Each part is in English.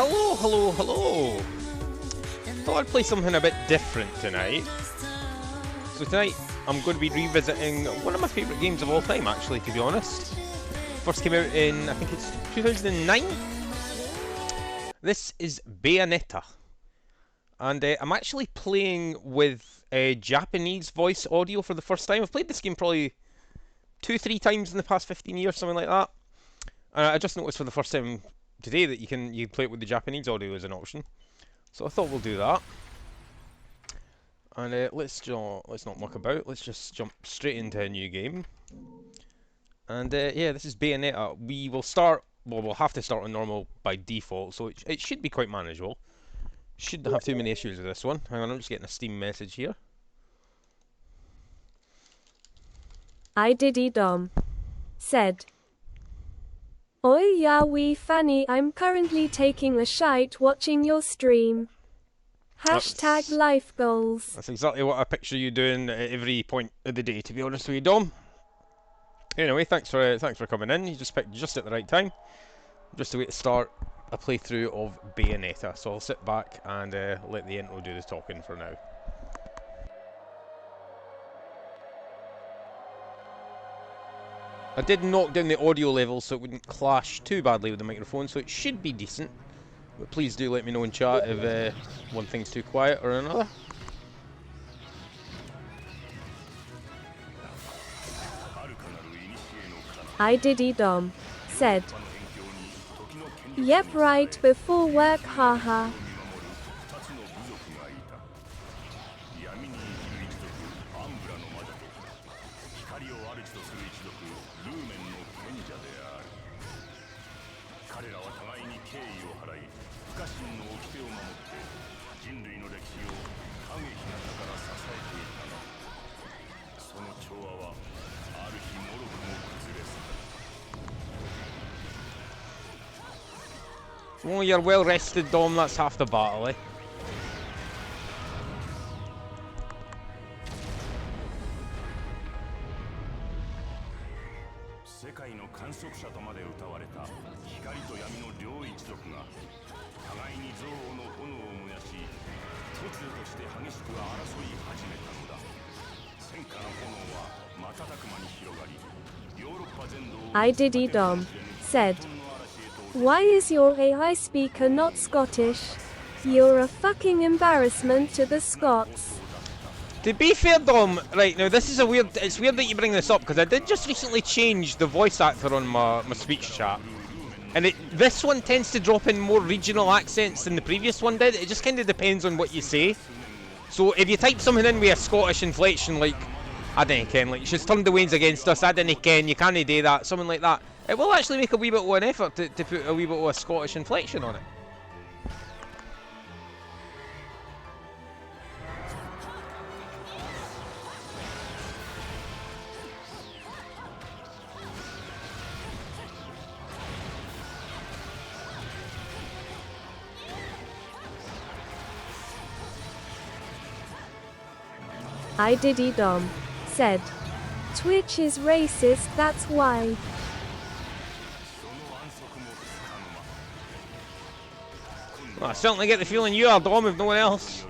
Hello, hello, hello! Thought I'd play something a bit different tonight. So tonight I'm going to be revisiting one of my favourite games of all time, actually, to be honest. First came out in, I think it's 2009? This is Bayonetta. And I'm actually playing with Japanese voice audio for the first time. I've played this game probably 2-3 times in the past 15 years, something like that. I just noticed for the first time today that you can play it with the Japanese audio as an option. So I thought we'll do that. And let's not muck about. Let's just jump straight into a new game. And yeah, this is Bayonetta. We will start. Well, we'll have to start on normal by default, so it should be quite manageable. Shouldn't have too many issues with this one. Hang on, I'm just getting a Steam message here. I Diddy Dom said, "Oi ya wee fanny, I'm currently taking a shite watching your stream. Hashtag life goals." That's exactly what I picture you doing at every point of the day, to be honest with you, Dom. Anyway, thanks for coming in. You just picked just at the right time, just a way to start a playthrough of Bayonetta. So I'll sit back and let the intro do the talking for now. I did knock down the audio level so it wouldn't clash too badly with the microphone, so it should be decent. But please do let me know in chat if one thing's too quiet or another. I Diddy Dom said, "Yep, right before work, haha." Oh, you're well rested, Dom. That's half the battle, eh? I Diddy Dom said, "Why is your AI speaker not Scottish? You're a fucking embarrassment to the Scots." To be fair, Dom, right now this is it's weird that you bring this up because I did just recently change the voice actor on my speech chat, and this one tends to drop in more regional accents than the previous one did. It just kind of depends on what you say. So if you type something in with a Scottish inflection, like I didn't ken, like she's turned the wains against us, I didn't ken, you can't do that, something like that, it will actually make a wee bit of an effort to put a wee bit of a Scottish inflection on it. I Diddy Dom said, "Twitch is racist, that's why." Well, I certainly get the feeling you are, Dom, if no one else.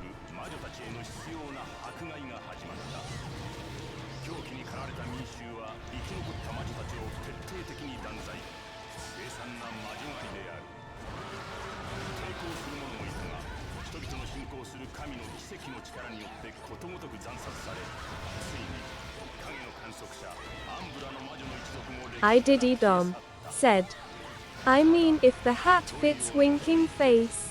I Diddy Dom said, "I mean, if the hat fits winking face."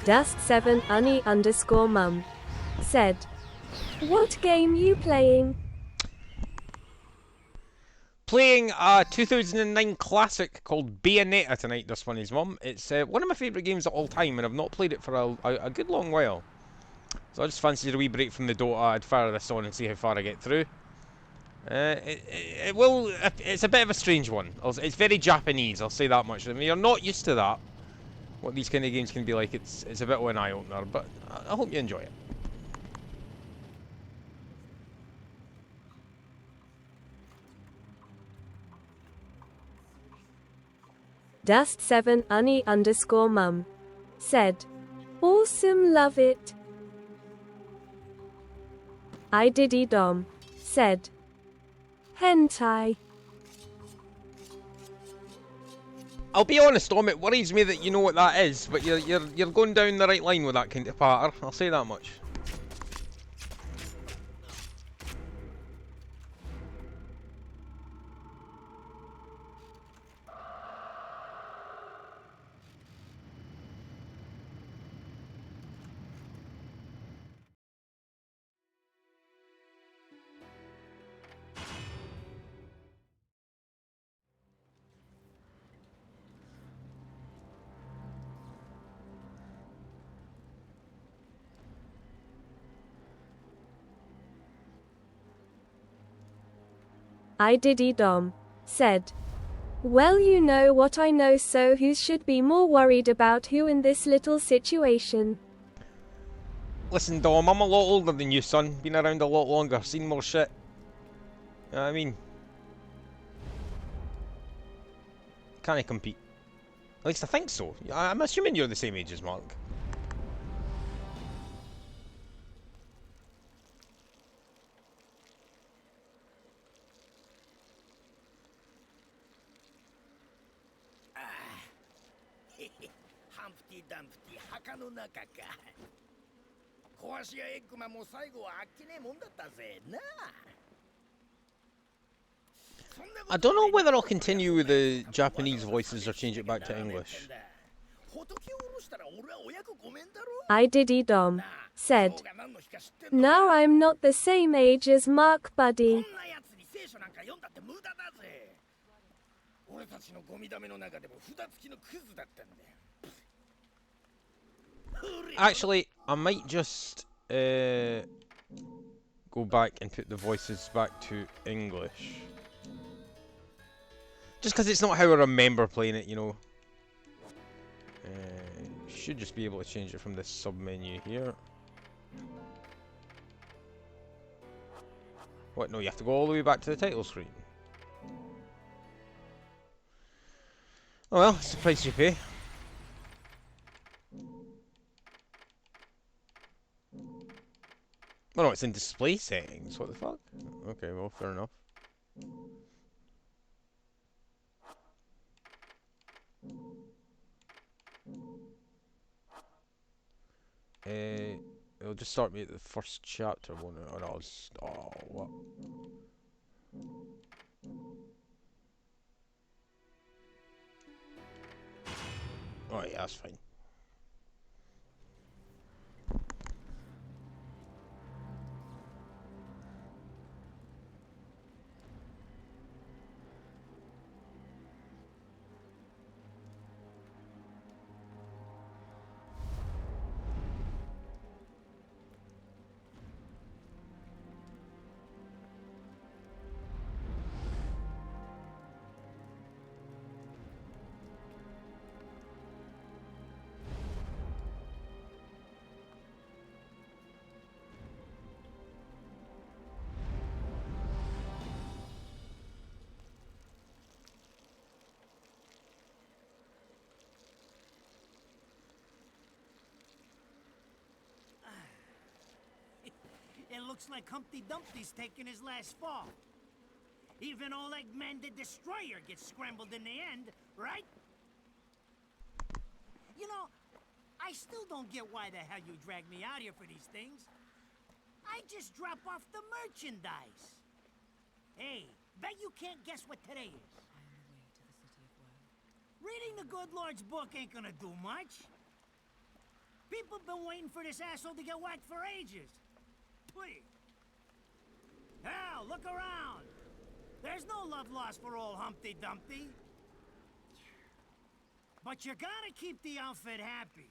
Dust7 Unny_mum said, "What game you playing?" Playing a 2009 classic called Bayonetta tonight, this one is mum. It's one of my favourite games of all time, and I've not played it for a good long while. So I just fancied a wee break from the Dota. I'd fire this on and see how far I get through. It's a bit of a strange one. It's very Japanese, I'll say that much. I mean, you're not used to that. What these kind of games can be like, it's a bit of an eye-opener, but I hope you enjoy it. Dust7 Unny_mum. Said. Awesome, love it. I Diddy Dom. Said. Hentai. I'll be honest, Dom, it worries me that you know what that is, but you're going down the right line with that kind of patter. I'll say that much. I Diddy Dom. Said. Well, you know what I know, so who should be more worried about who in this little situation? Listen, Dom, I'm a lot older than you, son. Been around a lot longer, seen more shit. You know what I mean? Can I compete? At least I think so. I'm assuming you're the same age as Mark. Humpty Dumpty, 墓の中か。壊し屋エッグマンも最後はあっけねえもんだったぜな。I don't know whether I'll continue with the Japanese voices or change it back to English. I Diddy Dom. Said. Now I'm not the same age as Mark, buddy. Actually, I might just go back and put the voices back to English. Just because it's not how I remember playing it, you know. Should just be able to change it from this sub-menu here. What? No, you have to go all the way back to the title screen. Oh well, it's the price you pay. Oh no, it's in display settings. What the fuck? Okay, well, fair enough. It'll just start me at the first chapter, won't it? Or no, oh, what? Oh yeah, that's fine. It looks like Humpty Dumpty's taking his last fall. Even old Eggman the Destroyer gets scrambled in the end, right? You know, I still don't get why the hell you dragged me out here for these things. I just drop off the merchandise. Hey, bet you can't guess what today is. I'm on the way to the City of Woe. Reading the good Lord's book ain't gonna do much. People been waiting for this asshole to get whacked for ages. Please. Hell, look around. There's no love lost for old Humpty Dumpty. But you gotta keep the outfit happy.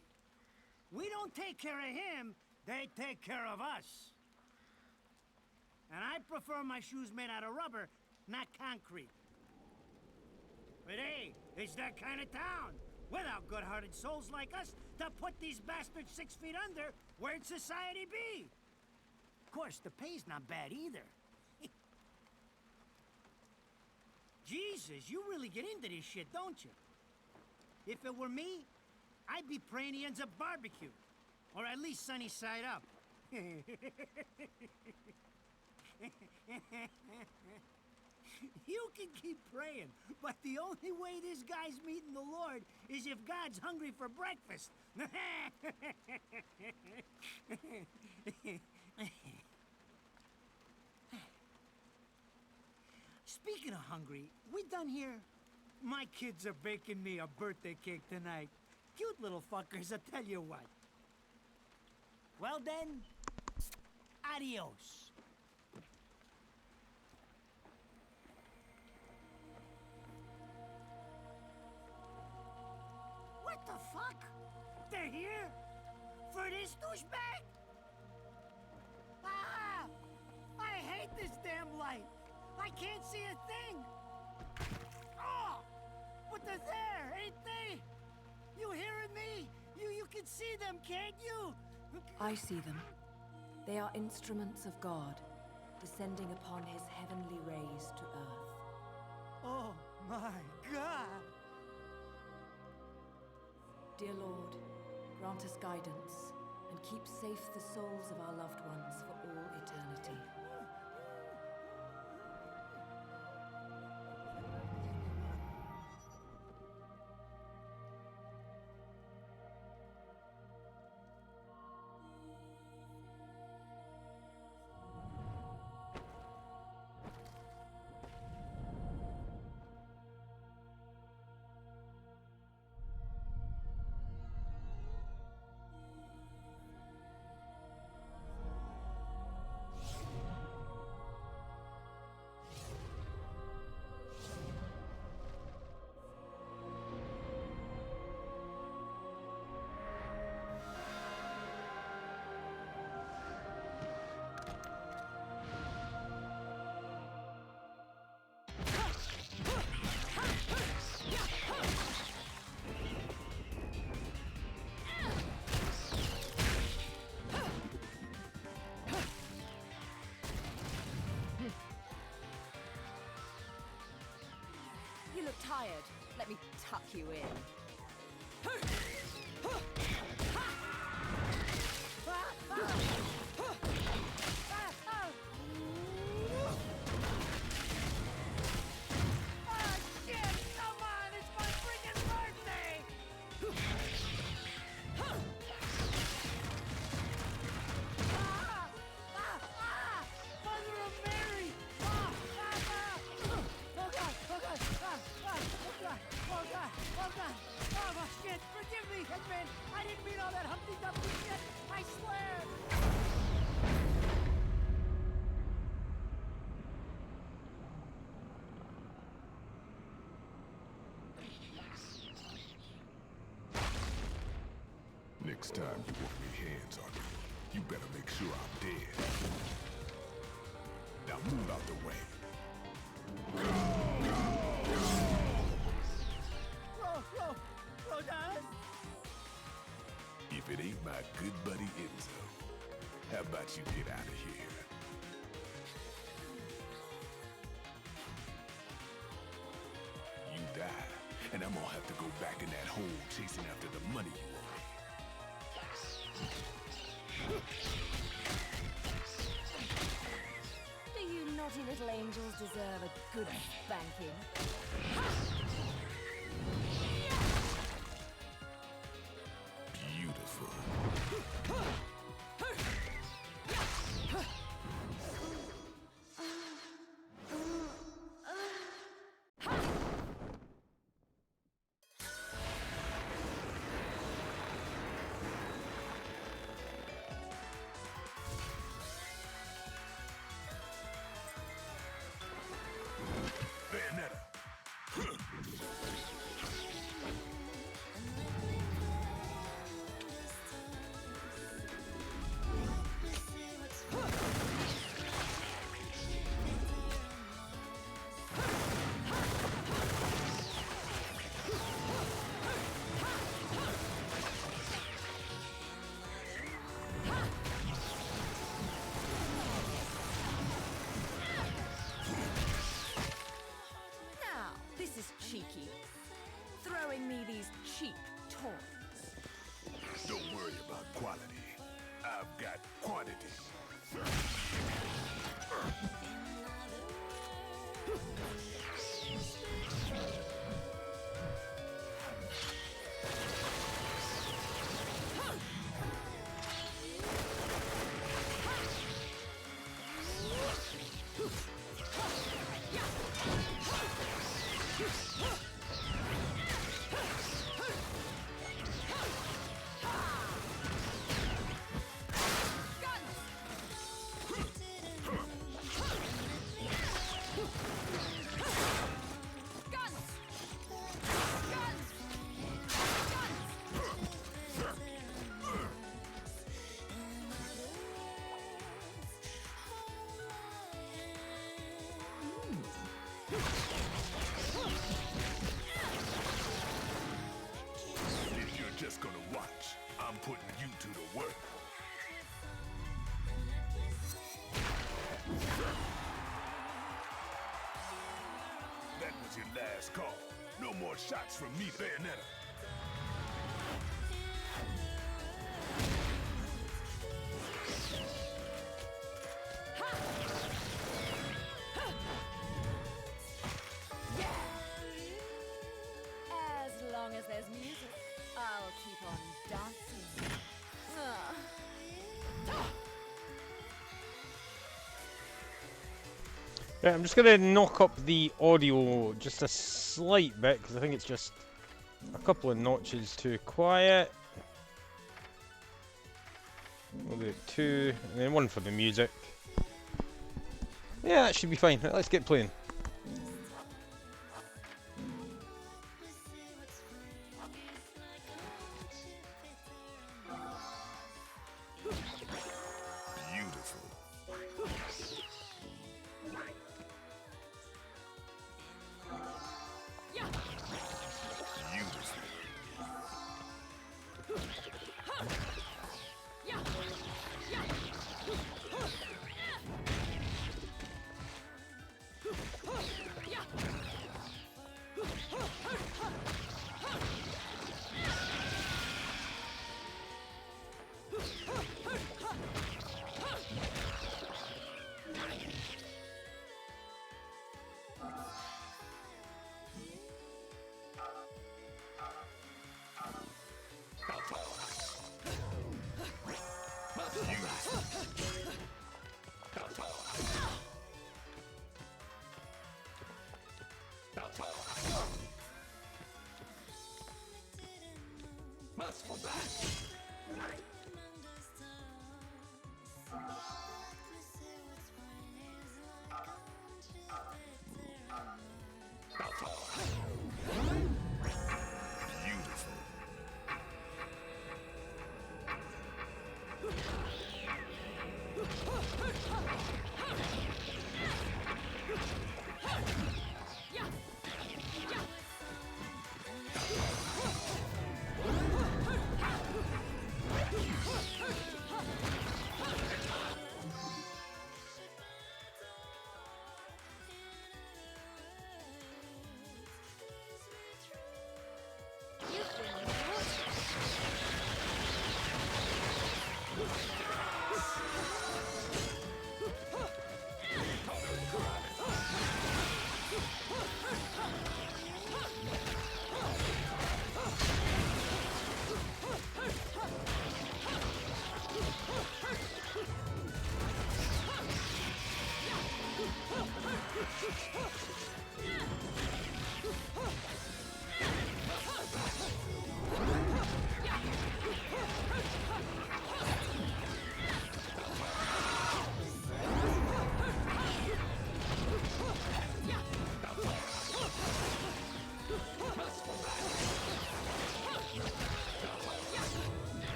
We don't take care of him, they take care of us. And I prefer my shoes made out of rubber, not concrete. But hey, it's that kind of town. Without good-hearted souls like us to put these bastards 6 feet under, where'd society be? Of course, the pay's not bad either. Jesus, you really get into this shit, don't you? If it were me, I'd be praying he ends up barbecued. Or at least sunny side up. You can keep praying, but the only way this guy's meeting the Lord is if God's hungry for breakfast. Speaking of hungry, we done here? My kids are baking me a birthday cake tonight. Cute little fuckers, I'll tell you what. Well then, adios. What the fuck? They're here? For this douchebag? Ah! I hate this damn light. I can't see a thing. Oh! But they're there, ain't they? You hearing me? You can see them, can't you? I see them. They are instruments of God, descending upon his heavenly rays to earth. Oh my God! Dear Lord, grant us guidance and keep safe the souls of our loved ones for all eternity. You look tired. Let me tuck you in. Shit! Come on! It's my freaking birthday! Mother of Mary! Oh God! Oh God! Oh God! Oh God! Oh God! Oh shit! Forgive me, Hitman! I didn't mean all that Humpty Dumpty shit! I swear! Next time you want me hands on me, you better make sure I'm dead. Now move out the way. Slow down! If it ain't my good buddy Enzo, how about you get out of here? You die, and I'm gonna have to go back in that hole chasing after the money you owe me. Do you naughty little angels deserve a good spanking? Beautiful. Bayonetta. is your last call. No more shots from me, Bayonetta. As long as there's music, I'll keep on dancing. Ah. Right, I'm just going to knock up the audio just a slight bit because I think it's just a couple of notches too quiet. We'll do 2 and then 1 for the music. Yeah, that should be fine. Right, let's get playing. Beautiful.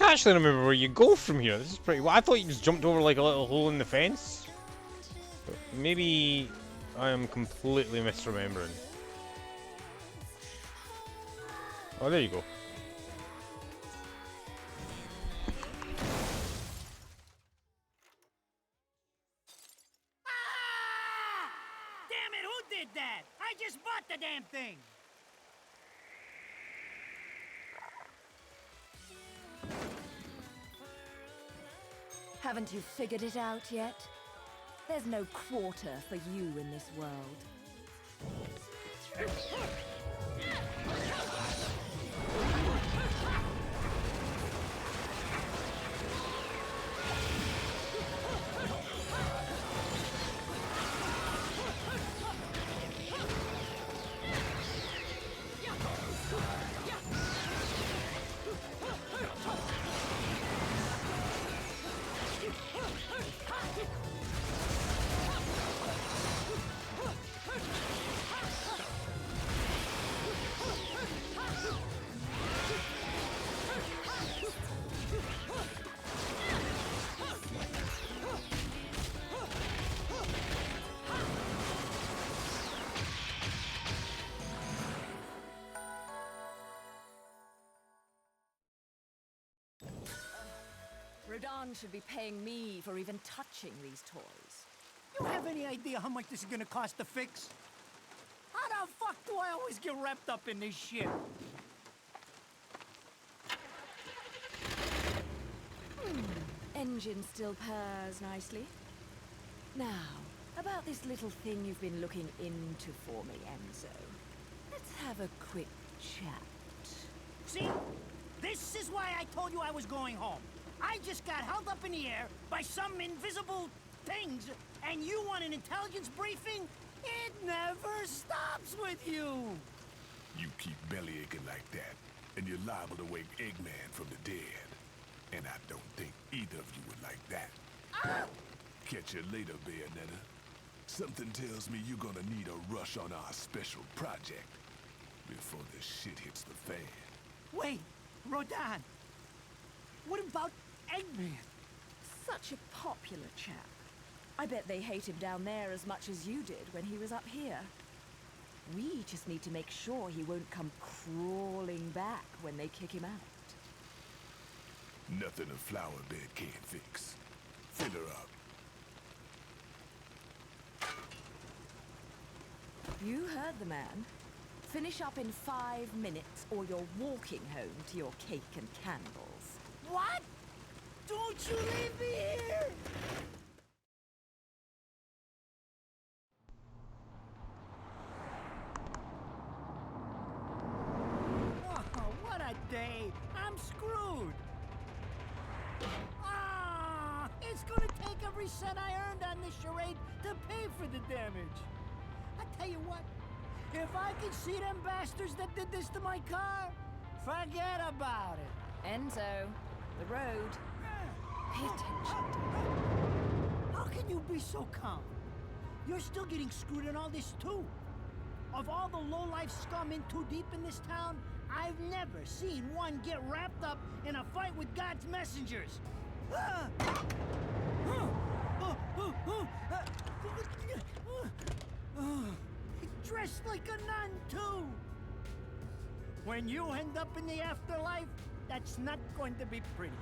don't actually remember where you go from here. This is pretty. Well, I thought you just jumped over like a little hole in the fence. But maybe I am completely misremembering. Oh, there you go. Ah! Damn it, who did that? I just bought the damn thing! Haven't you figured it out yet? There's no quarter for you in this world. Rodan should be paying me for even touching these toys. You have any idea how much this is gonna cost to fix? How the fuck do I always get wrapped up in this shit? Engine still purrs nicely. Now, about this little thing you've been looking into for me, Enzo. Let's have a quick chat. See? This is why I told you I was going home. I just got held up in the air by some invisible things, and you want an intelligence briefing? It never stops with you! You keep belly aching like that, and you're liable to wake Eggman from the dead. And I don't think either of you would like that. Ah! Catch you later, Bayonetta. Something tells me you're gonna need a rush on our special project before this shit hits the fan. Wait, Rodan. What about Eggman? Such a popular chap. I bet they hate him down there as much as you did when he was up here. We just need to make sure he won't come crawling back when they kick him out. Nothing a flower bed can't fix. Fill her up. You heard the man. Finish up in 5 minutes or you're walking home to your cake and candles. What? Don't you leave me here! Oh, what a day! I'm screwed! Ah! It's gonna take every cent I earned on this charade to pay for the damage. I tell you what, if I could see them bastards that did this to my car, forget about it. Enzo, the road. Pay attention. How can you be so calm? You're still getting screwed in all this too. Of all the low-life scum in too deep in this town, I've never seen one get wrapped up in a fight with God's messengers. Dressed like a nun too. When you end up in the afterlife, that's not going to be pretty.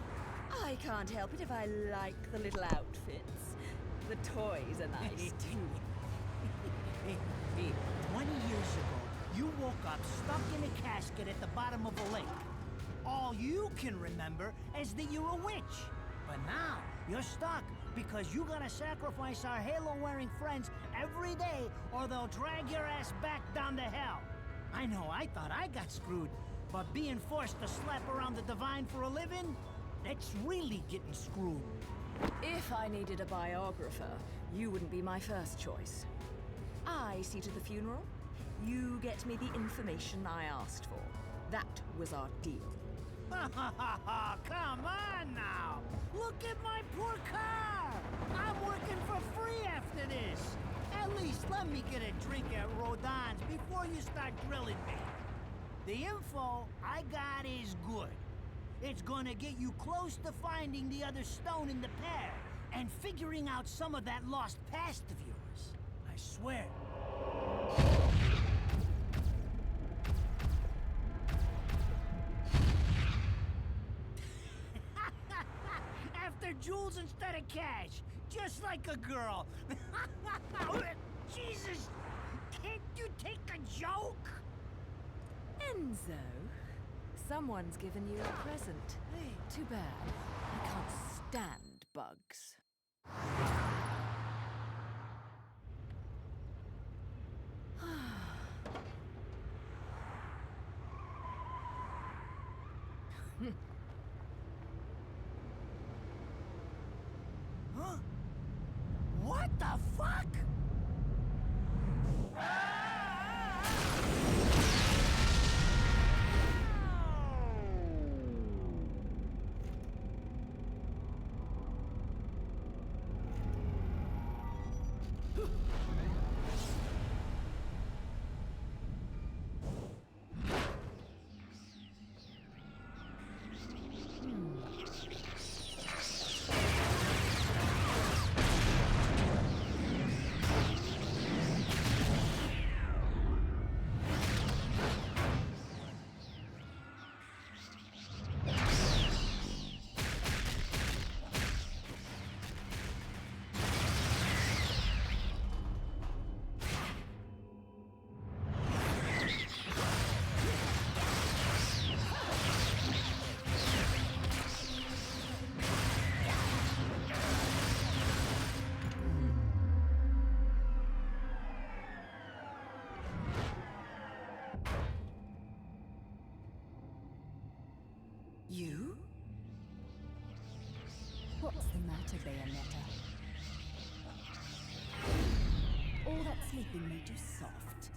I can't help it if I like the little outfits. The toys are nice too. Hey, 20 years ago, you woke up stuck in a casket at the bottom of a lake. All you can remember is that you're a witch. But now, you're stuck because you gotta sacrifice our halo-wearing friends every day or they'll drag your ass back down to hell. I know, I thought I got screwed, but being forced to slap around the divine for a living, that's really getting screwed. If I needed a biographer, you wouldn't be my first choice. I see to the funeral. You get me the information I asked for. That was our deal. Come on now! Look at my poor car! I'm working for free after this! At least let me get a drink at Rodon's before you start grilling me. The info I got is good. It's gonna get you close to finding the other stone in the pair and figuring out some of that lost past of yours. I swear. After jewels instead of cash, just like a girl. Jesus, can't you take a joke? Enzo, someone's given you a present. Too bad. I can't stand bugs. Huh? What the fuck? You? What's the matter, Bayonetta? All that sleeping made you soft.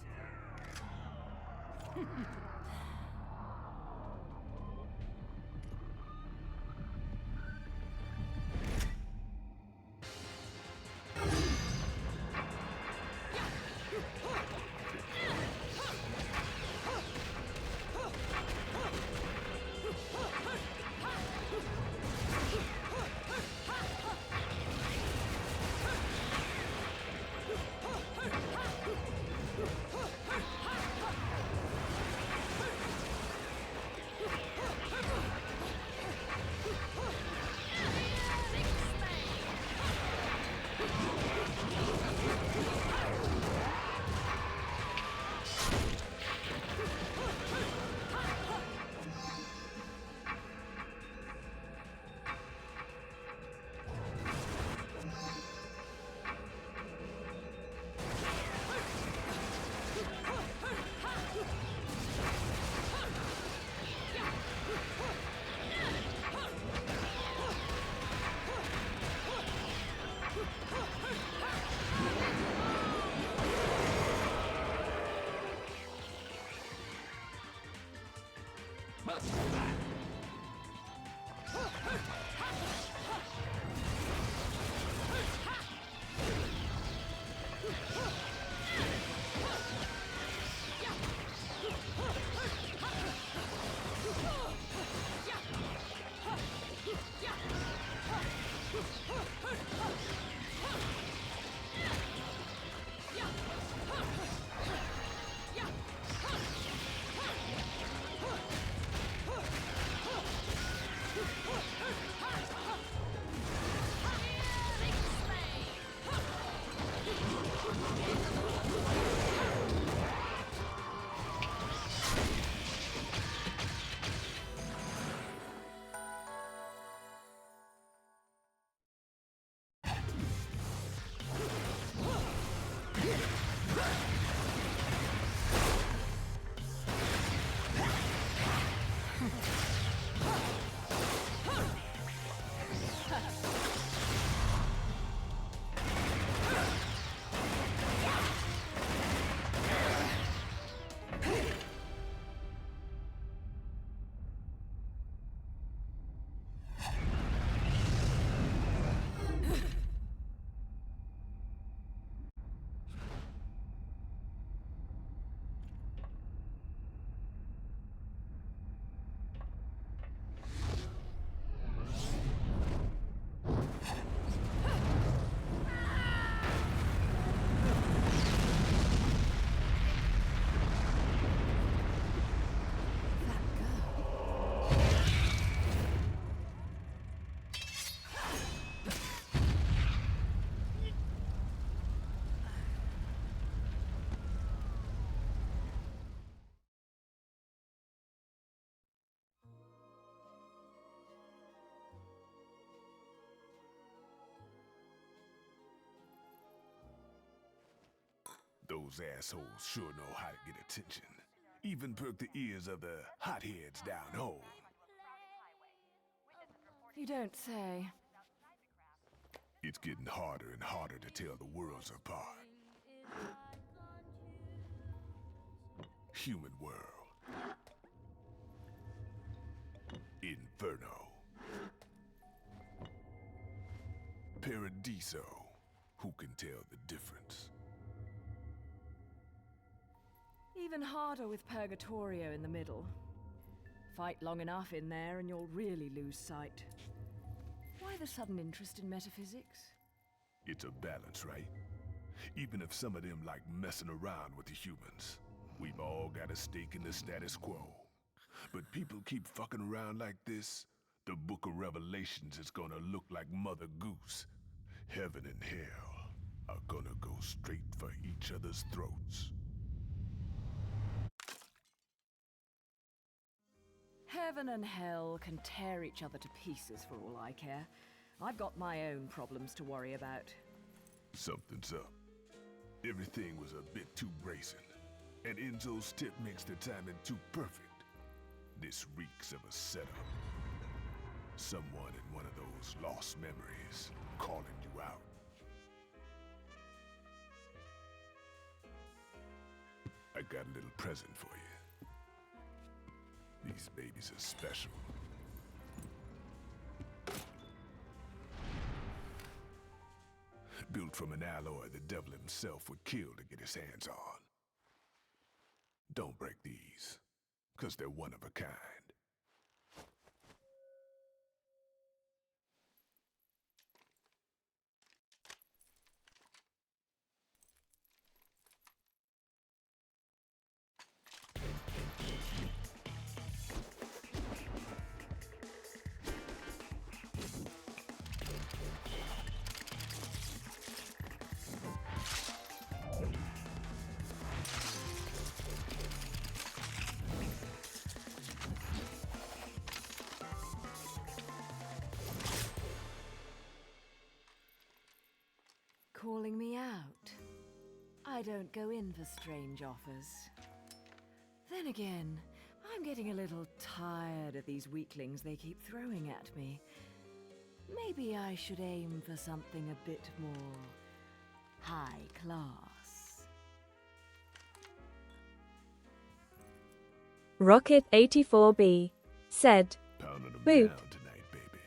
Those assholes sure know how to get attention. Even perk the ears of the hotheads down home. You don't say. It's getting harder and harder to tell the worlds apart. Human world. Inferno. Paradiso. Who can tell the difference? Even harder with Purgatorio in the middle. Fight long enough in there and you'll really lose sight. Why the sudden interest in metaphysics? It's a balance, right? Even if some of them like messing around with the humans, we've all got a stake in the status quo. But people keep fucking around like this, the Book of Revelations is gonna look like Mother Goose. Heaven and hell are gonna go straight for each other's throats. Heaven and hell can tear each other to pieces for all I care. I've got my own problems to worry about. Something's up. Everything was a bit too brazen, and Enzo's tip makes the timing too perfect. This reeks of a setup. Someone in one of those lost memories calling you out. I got a little present for you. These babies are special. Built from an alloy the devil himself would kill to get his hands on. Don't break these, 'cause they're one of a kind. Calling me out. I don't go in for strange offers. Then again, I'm getting a little tired of these weaklings they keep throwing at me. Maybe I should aim for something a bit more high class. Rocket 84B said, Pounding them Boop. down tonight, baby.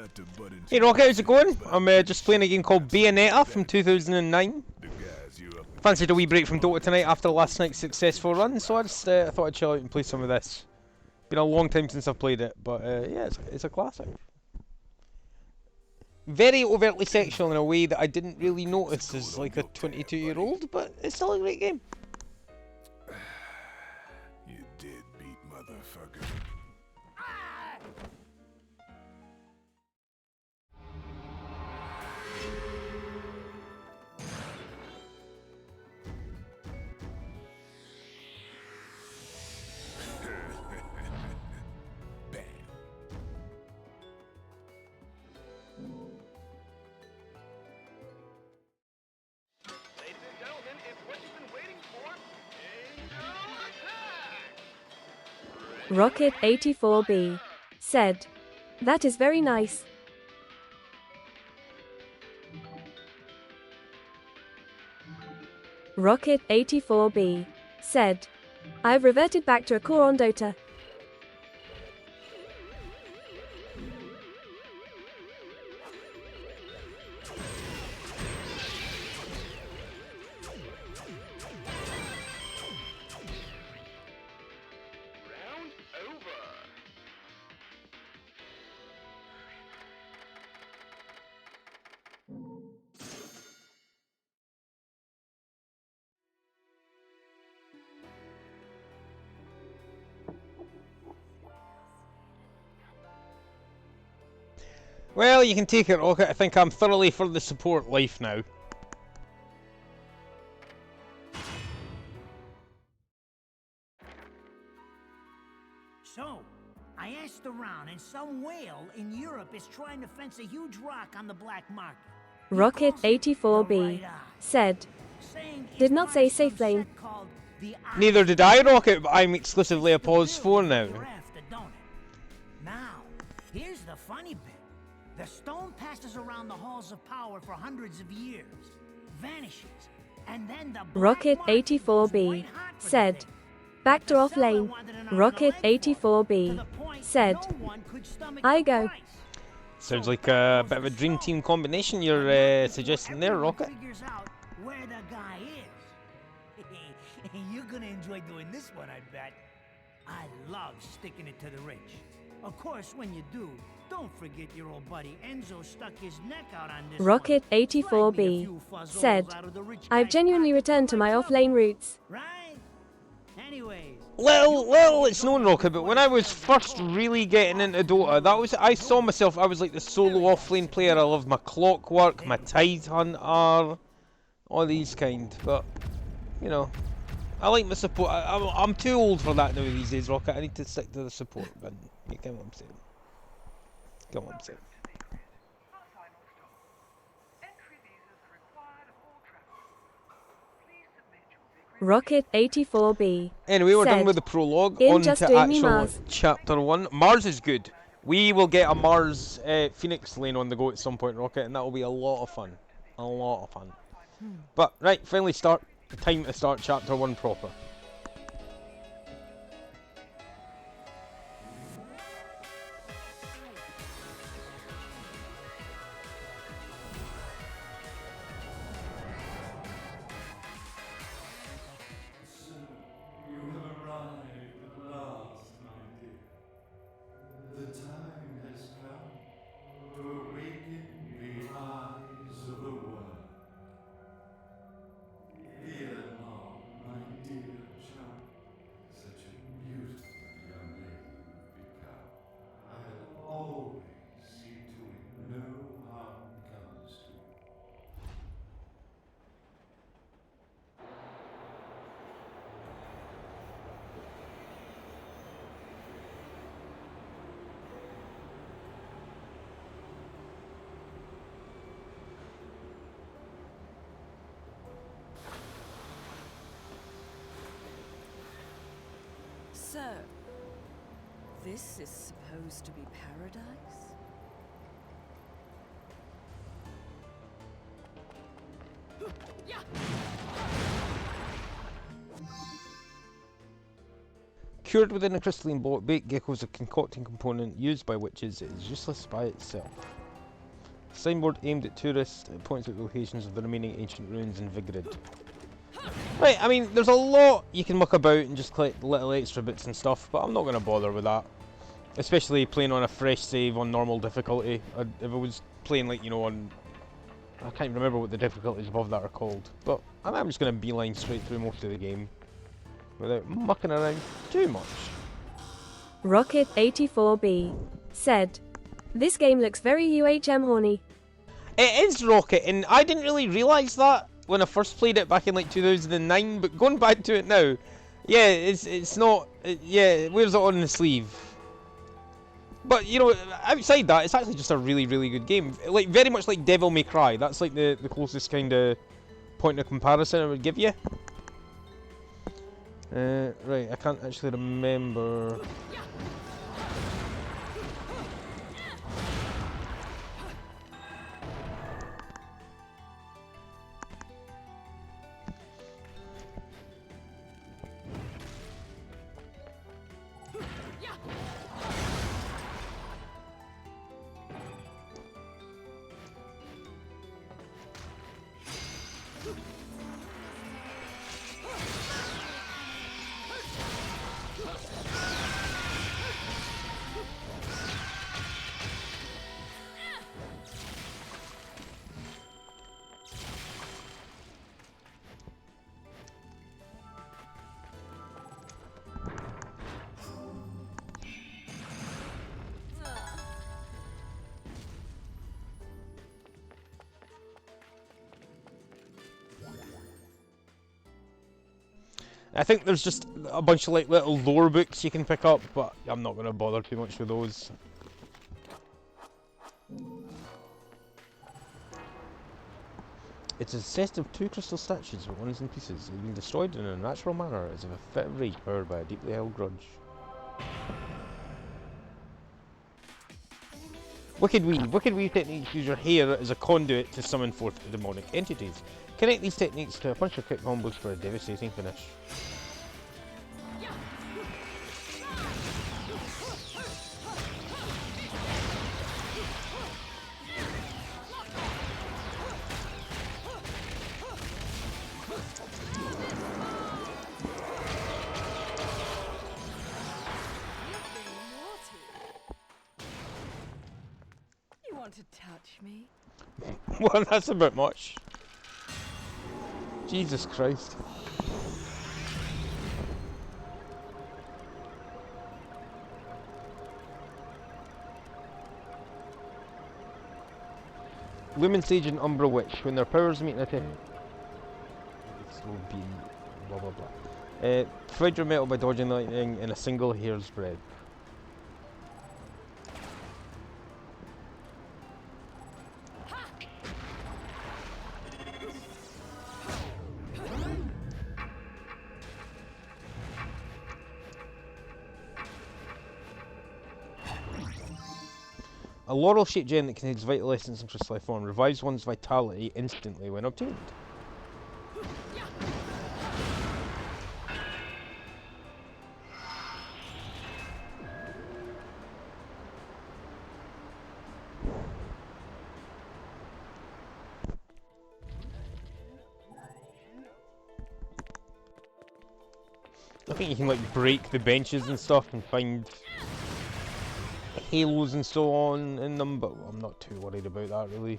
Not to butt into Hey Rocket, how's it going? I'm just playing a game called Bayonetta from 2009. the guys you're up Fancied a wee break from Dota tonight after last night's successful run, so I just thought I'd chill out and play some of this. Been a long time since I've played it, but yeah, it's a classic. Very overtly sexual in a way that I didn't really notice as like a 22-year-old, but it's still a great game. You deadbeat motherfucker. Bam. Ladies and gentlemen, it's what you've been waiting for. Angel Attack! Rocket 84B said, that is very nice. Rocket 84B said, I've reverted back to a core on Dota. Round over. Well, you can take it, Rocket. I think I'm thoroughly for the support life now. So, I asked around, and some whale in Europe is trying to fence a huge rock on the black market. He Rocket calls it the 84B right eye. said, Say Did not say safe lane. Neither did I, Rocket, but I'm exclusively a pause 4 now. Now, here's the funny bit. The stone passes around the halls of power for hundreds of years, vanishes, and then the Rocket 84B said, "Backed off lane." Rocket 84B said, "I go." Sounds like a bit of a dream team combination you're suggesting there, Rocket. Figures out where the guy is. You're gonna enjoy doing this one, I bet. I love sticking it to the rich. Of course, when you do, don't forget your old buddy Enzo stuck his neck out on this Rocket one. 84B Might be a few fuzzles said, out of the rich "I've guy's genuinely pocket returned to my myself, off-lane roots." Right? Anyways. Well, it's known, Rocket, but when I was first really getting into Dota, I saw myself, I was like the solo offlane player. I loved my Clockwork, my Tide Hunter, all these kind, but, you know, I like my support. I'm too old for that now these days, Rocket. I need to stick to the support, but you get what I'm saying. Get what I'm saying. Rocket 84B Anyway, we're done said, with the prologue. "In On just to doing me actual Mars." chapter 1. Mars is good. We will get a Mars Phoenix lane on the go at some point, Rocket, and that will be a lot of fun. A lot of fun. But, right, finally time to start chapter 1 proper. So, this is supposed to be paradise? Cured within a crystalline block, baked gecko is a concocting component used by witches. It is useless by itself. Signboard aimed at tourists. It points out locations of the remaining ancient ruins in Vigrid. Right, I mean, there's a lot you can muck about and just collect little extra bits and stuff, but I'm not going to bother with that. Especially playing on a fresh save on normal difficulty. If I was playing, like, you know, on... I can't even remember what the difficulties above that are called. But I'm just going to beeline straight through most of the game without mucking around too much. Rocket 84B said, "This game looks very UHM horny." It is, Rocket, and I didn't really realise that when I first played it back in like 2009, but going back to it now, yeah, it's not, yeah, it wears it on the sleeve. But, you know, outside that, it's actually just a really, really good game. Like, very much like Devil May Cry. That's like the closest kind of point of comparison I would give you. Right, I can't actually remember. I think there's just a bunch of like little lore books you can pick up, but I'm not going to bother too much with those. It's a set of two crystal statues, but one is in pieces. They've been destroyed in a natural manner, as if a fit of rage powered by a deeply held grudge. Wicked Weave. Wicked Weave techniques use your hair as a conduit to summon forth demonic entities. Connect these techniques to a punch or kick combos for a devastating finish. You want to touch me? Well, that's a bit much. Jesus Christ. Lumen Sage and Umbra Witch, when their powers meet in a ten. Slow beam, blah blah blah. Provide your metal by dodging lightning in a single hair's breadth. A laurel-shaped gem that contains vital essence and crystalline form revives one's vitality instantly when obtained. I think you can like break the benches and stuff and find halos and so on in them, but I'm not too worried about that really.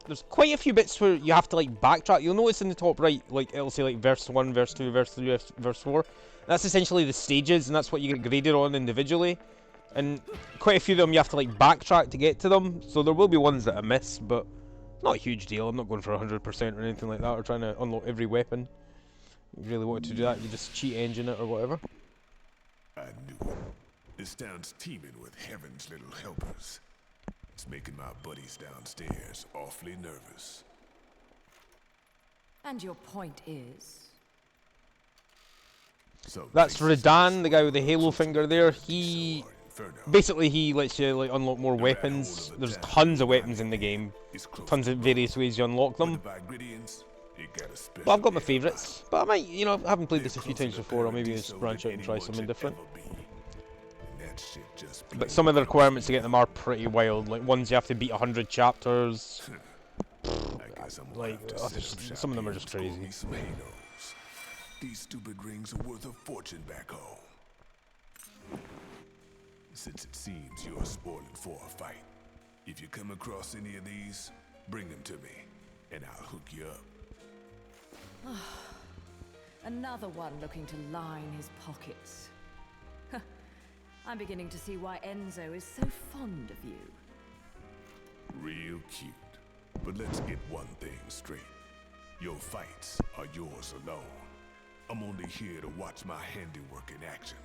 There's quite a few bits where you have to like backtrack. You'll notice in the top right, like it'll say like verse 1, verse 2, verse 3, verse 4. That's essentially the stages, and that's what you get graded on individually. And quite a few of them you have to like backtrack to get to them, so there will be ones that I miss, but not a huge deal. I'm not going for 100% or anything like that, or trying to unlock every weapon. If you really wanted to do that, you just cheat engine it or whatever. I knew it. This town's teeming with heaven's little helpers. It's making my buddies downstairs awfully nervous. And your point is? That's Radan, the guy with the halo finger there. He basically he lets you like unlock more weapons. There's tons of weapons in the game, tons of various ways you unlock them. But I've got my favourites. But I might, you know, I haven't played this a few times before. I'll maybe just branch out and try something different. But some of the requirements to get them are pretty wild. Like ones you have to beat 100 chapters. Like some of them are just crazy. These stupid rings are worth a fortune back home. Since it seems you're spoiling for a fight, if you come across any of these, bring them to me, and I'll hook you up. Another one looking to line his pockets. I'm beginning to see why Enzo is so fond of you. Real cute. But let's get one thing straight. Your fights are yours alone. I'm only here to watch my handiwork in action.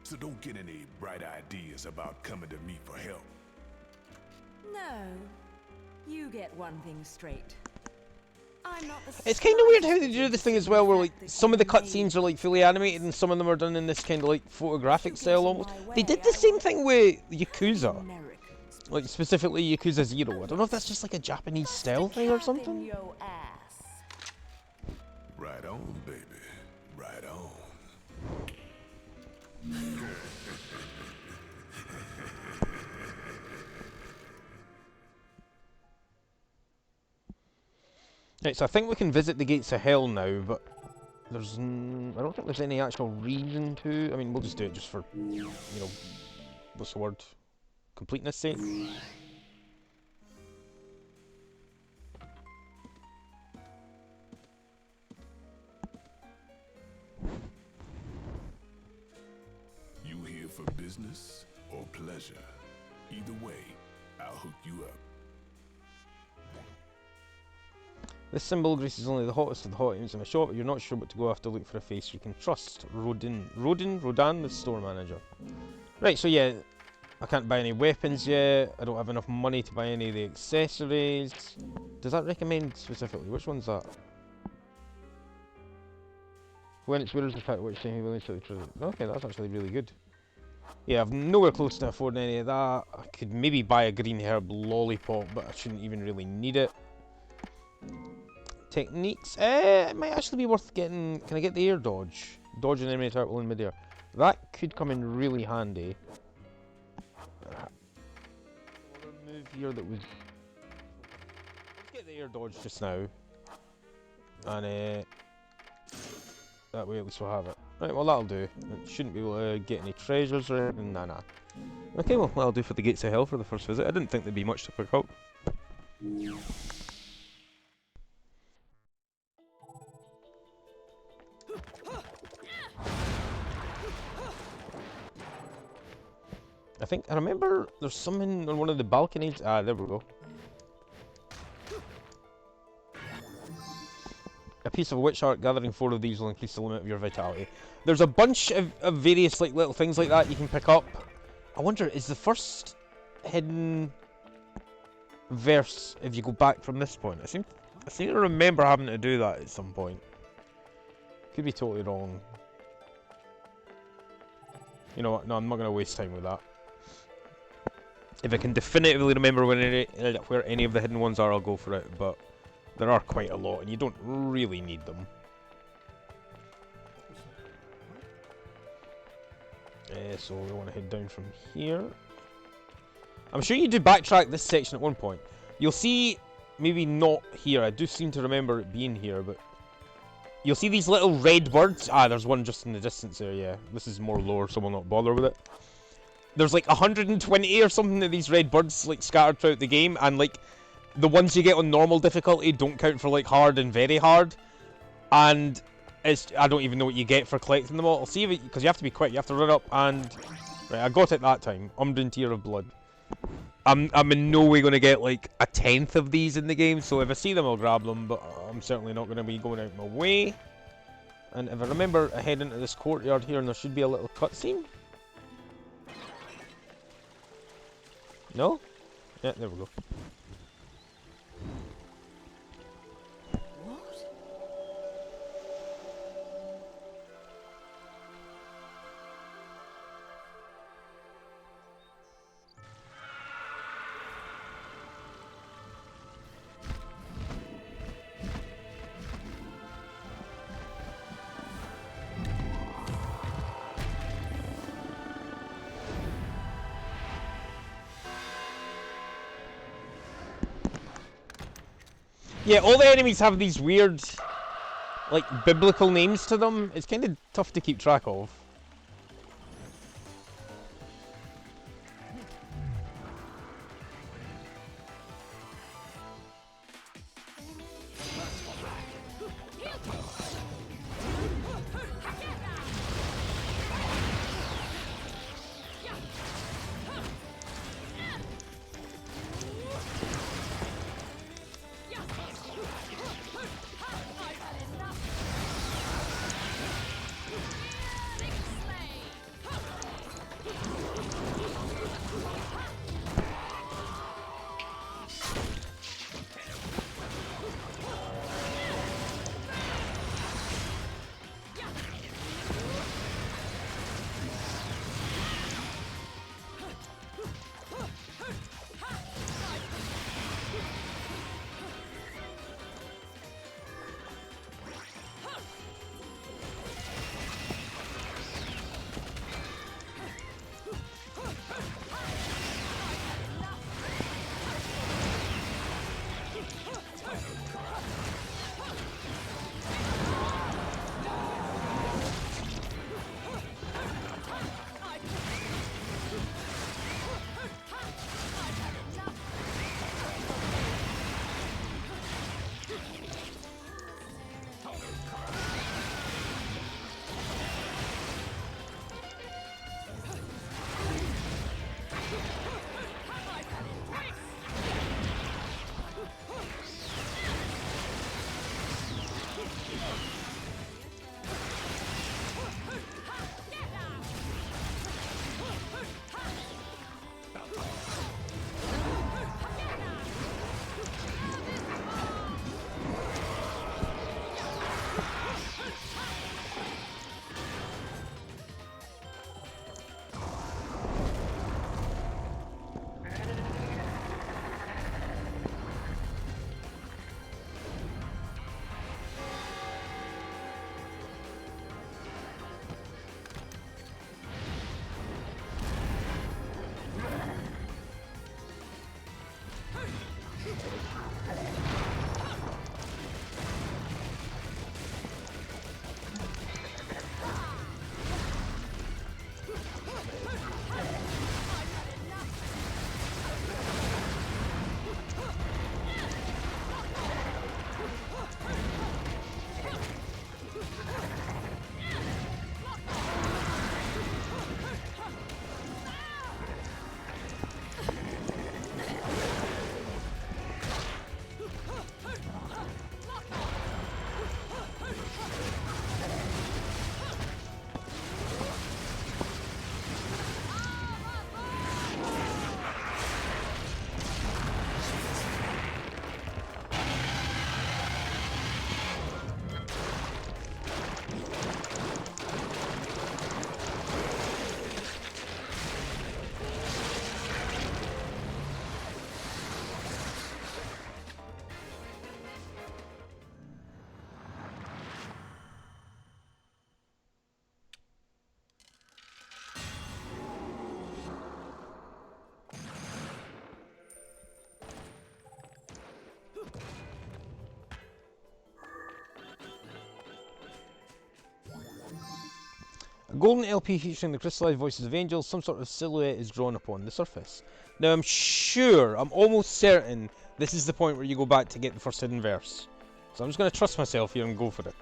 So don't get any bright ideas about coming to me for help. No. You get one thing straight. It's kind of weird how they do this thing as well, where like some of the cutscenes are like fully animated and some of them are done in this kind of like photographic style almost. They did the same thing with Yakuza, like specifically Yakuza 0. I don't know if that's just like a Japanese style thing or something. Right on, baby. Right on. Right, so I think we can visit the gates of hell now, but there's I don't think there's any actual reason to. I mean, we'll just do it just for, you know, what's the word? Completeness sake. You here for business or pleasure? Either way, I'll hook you up. This symbol graces only the hottest of the hot items in my shop. You're not sure what to go after, look for a face you can trust. Rodan, the store manager. Right, so yeah, I can't buy any weapons yet. I don't have enough money to buy any of the accessories. Does that recommend specifically? Which one's that? When its wearers attack, which thing will instantly trigger? Okay, that's actually really good. Yeah, I'm nowhere close to affording any of that. I could maybe buy a green herb lollipop, but I shouldn't even really need it. Techniques? It might actually be worth getting... Can I get the air dodge? Dodge an enemy attack while in midair. That could come in really handy. Another move here that was... Let's get the air dodge just now. And that way at least we'll have it. Right, well that'll do. It shouldn't be able to get any treasures or anything. Nah. Okay, well that'll do for the Gates of Hell for the first visit. I didn't think there'd be much to pick up. I remember there's something on one of the balconies. Ah, there we go. A piece of witch art, gathering 4 of these will increase the limit of your vitality. There's a bunch of various like little things like that you can pick up. I wonder, is the first hidden verse if you go back from this point? I seem to remember having to do that at some point. Could be totally wrong. You know what? No, I'm not going to waste time with that. If I can definitively remember where any of the hidden ones are, I'll go for it. But there are quite a lot, and you don't really need them. So we want to head down from here. I'm sure you do backtrack this section at one point. You'll see, maybe not here. I do seem to remember it being here, but you'll see these little red birds. Ah, there's one just in the distance there. Yeah, this is more lore, so we'll not bother with it. There's like 120 or something of these red birds like scattered throughout the game, and like the ones you get on normal difficulty don't count for like hard and very hard, and I don't even know what you get for collecting them all. I'll see if it, because you have to be quick. You have to run up and right. I got it that time. Umbran Tear of Blood. I'm in no way going to get like a 10th of these in the game, so if I see them I'll grab them, but I'm certainly not going to be going out my way. And if I remember, I head into this courtyard here, and there should be a little cutscene. No? Yeah, there we go. Yeah, all the enemies have these weird, like, biblical names to them. It's kind of tough to keep track of. Golden LP featuring the crystallized voices of angels, some sort of silhouette is drawn upon the surface. Now I'm almost certain this is the point where you go back to get the first hidden verse. So I'm just going to trust myself here and go for it.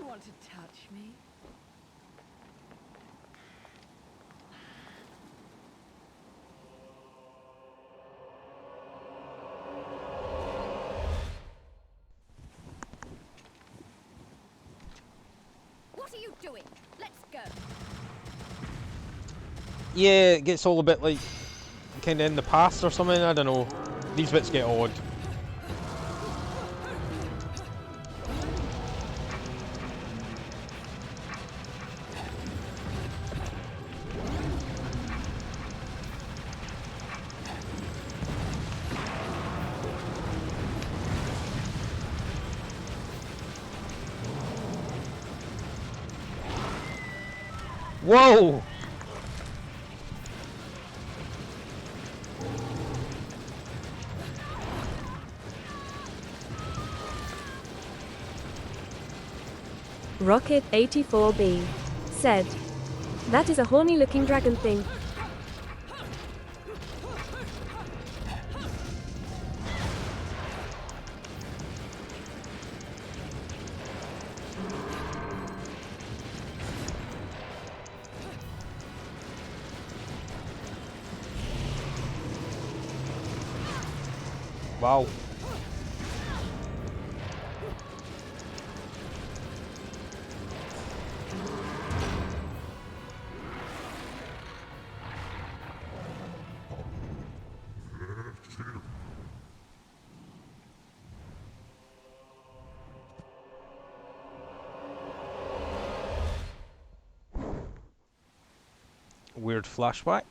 Want to touch me? What are you doing? Let's go. Yeah, it gets all a bit like kind of in the past or something. I don't know. These bits get odd. Whoa! Rocket 84B said, "That is a horny looking dragon thing." Wow. Weird flashback.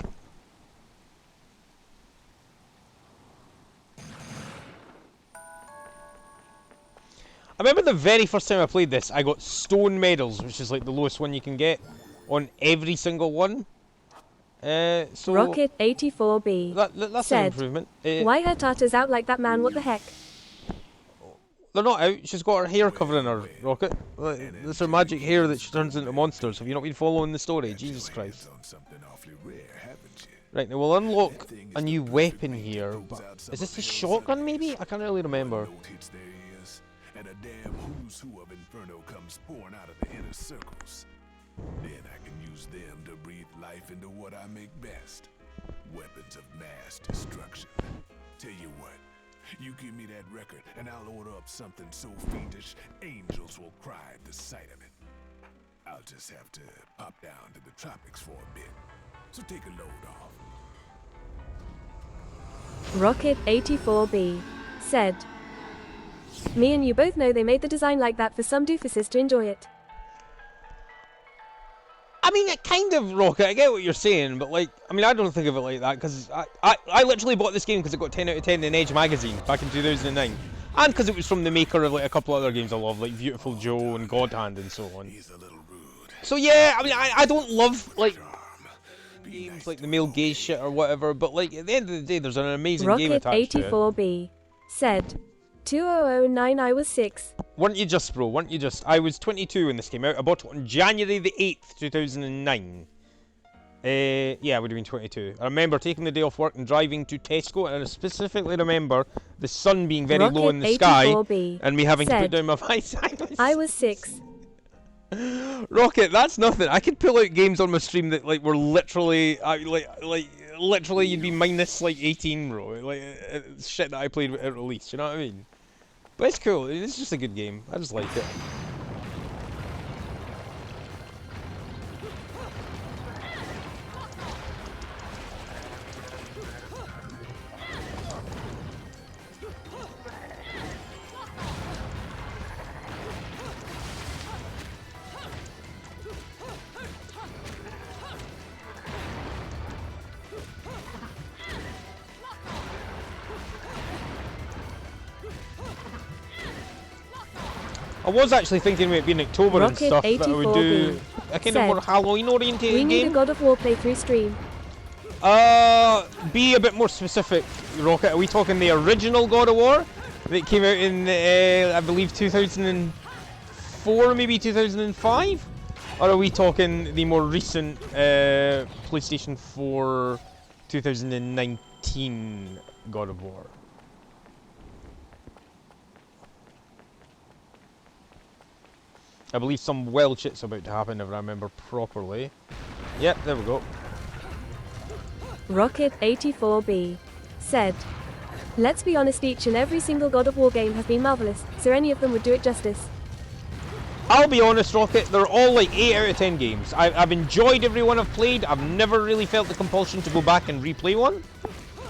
I remember the very first time I played this, I got stone medals, which is like the lowest one you can get on every single one. So Rocket 84B that's an said, improvement. "Why her tatas out like that, man? What the heck?" They're not out. She's got her hair covering her, Rocket. That's her magic hair that she turns into monsters. Have you not been following the story? Jesus Christ. Right, now we'll unlock a new weapon here. But is this a shotgun, maybe? I can't really remember. And a damn who's who of Inferno comes pouring out of the inner circles. Then I can use them to breathe life into what I make best. Weapons of mass destruction. Tell you what, you give me that record and I'll order up something so fiendish, angels will cry at the sight of it. I'll just have to pop down to the tropics for a bit. So take a load off. Rocket 84B said, "Me and you both know they made the design like that for some doofuses to enjoy it." I mean, it kind of, Rocket, I get what you're saying, but like, I mean, I don't think of it like that, because I literally bought this game because it got 10 out of 10 in Edge magazine back in 2009. And because it was from the maker of like a couple other games I love, like Beautiful Joe and God Hand and so on. So yeah, I mean, I don't love, like, games like the male gaze shit or whatever, but like, at the end of the day, there's an amazing game Rocket attached to it. 84B said, 2009 I was 6. Weren't you just, bro? Weren't you just? I was 22 when this came out. I bought it on January the 8th, 2009. Yeah, I would have been 22. I remember taking the day off work and driving to Tesco, and I specifically remember the sun being very low in the sky, and me having to put down my vice. I was 6. Rocket, that's nothing. I could pull out games on my stream that like were literally, literally you'd be minus like 18, bro. Like shit that I played at release. You know what I mean? But it's cool. It's just a good game. I just like it. I was actually thinking about being October and stuff, that I would do a kind of more Halloween oriented game. We need a God of War playthrough stream. Be a bit more specific, Rocket. Are we talking the original God of War that came out in, I believe, 2004, maybe 2005? Or are we talking the more recent PlayStation 4 2019 God of War? I believe some wild shit's about to happen if I remember properly. Yep, there we go. Rocket 84B said, "Let's be honest, each and every single God of War game has been marvelous, so any of them would do it justice." I'll be honest, Rocket, they're all like 8 out of 10 games. I've enjoyed every one I've played. I've never really felt the compulsion to go back and replay one.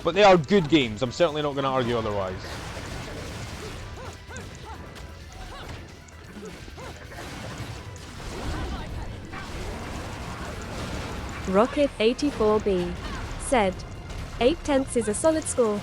But they are good games. I'm certainly not going to argue otherwise. Rocket 84B said, 8/10 is a solid score.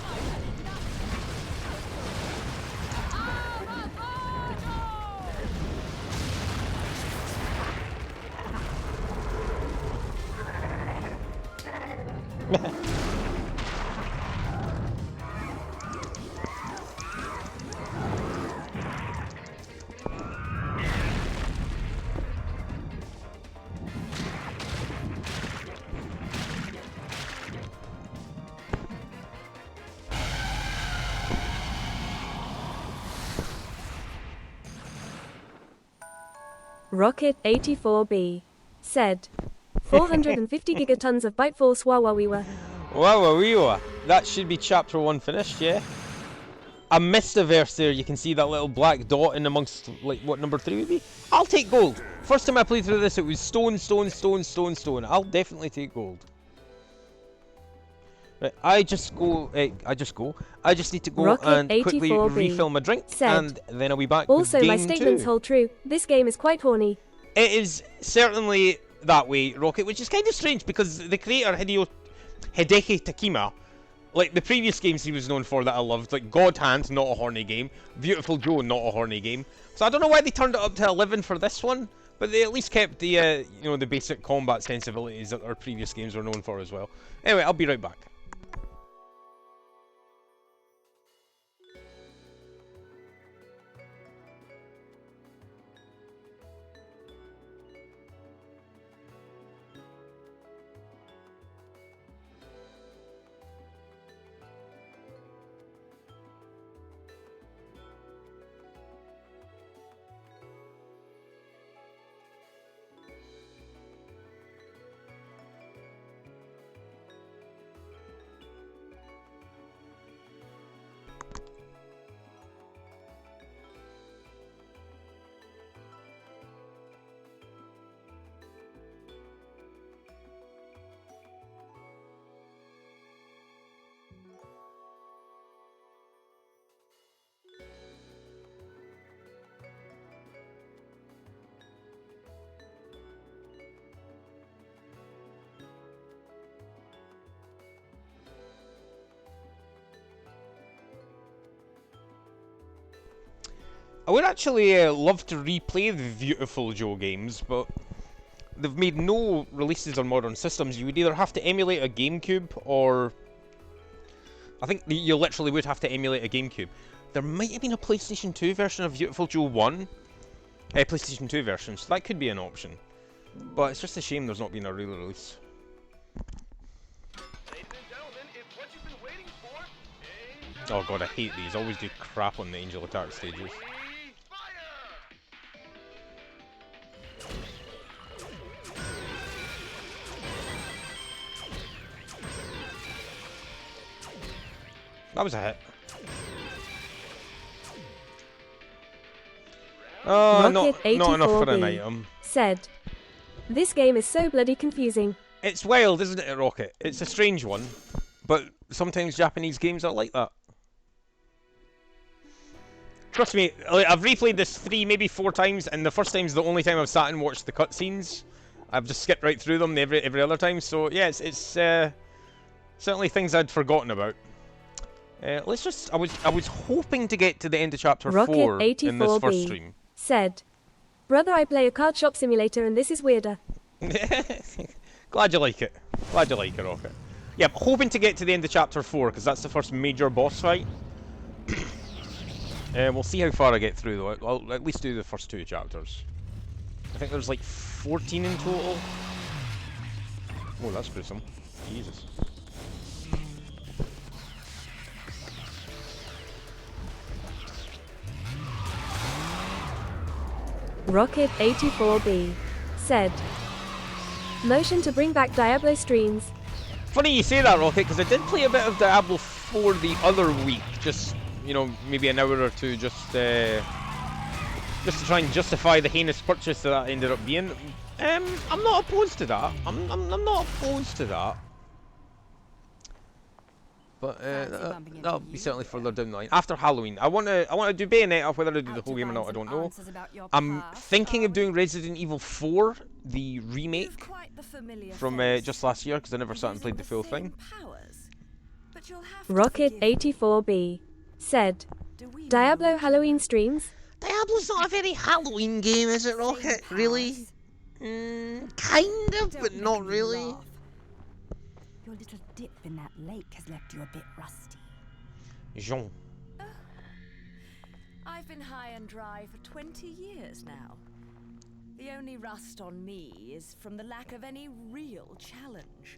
Rocket84B said, 450 gigatons of Bite Force Wawawiwa. Wow, that should be chapter 1 finished, yeah. I missed a verse there. You can see that little black dot in amongst, like, what number 3 would be? I'll take gold. First time I played through this, it was stone, stone, stone, stone, stone. I'll definitely take gold. Right, I just need to go Rocket and quickly 84B refill my drink, said, and then I'll be back also, with my game statements 2. hold true. This game is quite horny. It is certainly that way, Rocket, which is kind of strange because the creator, Hideki Takima, like the previous games he was known for that I loved, like God Hand, not a horny game, Beautiful Joe, not a horny game. So I don't know why they turned it up to 11 for this one, but they at least kept the, you know, the basic combat sensibilities that our previous games were known for as well. Anyway, I'll be right back. I would actually love to replay the Beautiful Joe games, but they've made no releases on modern systems. You would either have to emulate a GameCube, or I think you literally would have to emulate a GameCube. There might have been a PlayStation 2 version of Beautiful Joe 1, PlayStation 2 version, so that could be an option. But it's just a shame there's not been a real release. Ladies and gentlemen, it's what you've been waiting for. Oh god, I hate these. I always do crap on the Angel Attack stages. That was a hit. Oh, not enough for an item. Said, this game is so bloody confusing. It's wild, isn't it, Rocket? It's a strange one, but sometimes Japanese games are like that. Trust me, I've replayed this 3, maybe 4 times, and the first time's the only time I've sat and watched the cutscenes. I've just skipped right through them every other time, so yeah, it's certainly things I'd forgotten about. Let's just. I was hoping to get to the end of chapter 4 in this first stream. Said, brother, I play a card shop simulator and this is weirder. Glad you like it. Glad you like it, Rocket. Yeah, I'm hoping to get to the end of chapter 4 because that's the first major boss fight. We'll see how far I get through though. I'll at least do the first 2 chapters. I think there's like 14 in total. Oh, that's gruesome. Jesus. Rocket84B said, motion to bring back Diablo streams. Funny you say that, Rocket, because I did play a bit of Diablo 4 the other week. Just, you know, maybe an hour or two, just to try and justify the heinous purchase that ended up being. I'm not opposed to that. I'm not opposed to that. But that'll be certainly further down the line. After Halloween, I want to do Bayonetta. Whether to do the whole game or not, I don't know. I'm thinking of doing Resident Evil 4, the remake from just last year, because I never sat and played the full thing. Rocket84B said, Diablo Halloween streams. Diablo's not a very Halloween game, is it, Rocket? Really? Kind of, but not really. Your little dip in that lake has left you a bit rusty. Jean. I've been high and dry for 20 years now. The only rust on me is from the lack of any real challenge.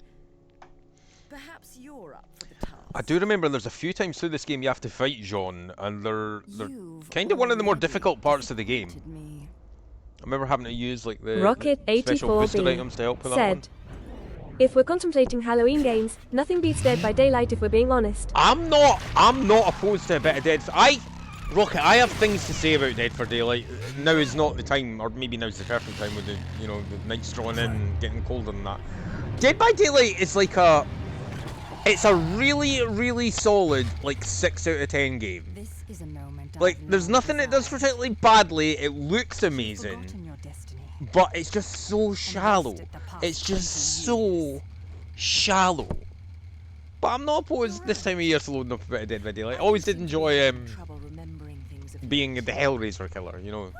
Perhaps you're up for the task. I do remember there's a few times through this game you have to fight Jean, and they're kind of one of the more difficult parts of the game. I remember having to use like the Rocket special booster 84B items to help with that one. said, "If we're contemplating Halloween games, nothing beats Dead by Daylight if we're being honest." I'm not opposed to a bit of Dead. Rocket, I have things to say about Dead for Daylight. Now is not the time, or maybe now's the perfect time with the, you know, the nights drawing in and getting colder than that. Dead by Daylight is like it's a really, really solid, like 6 out of 10 game. This is a moment. Like, there's nothing it does particularly badly. It looks amazing, but it's just so shallow. It's just so shallow. But I'm not opposed this time of year to loading up a bit of Dead by Daylight. I always did enjoy being the Hellraiser killer, you know,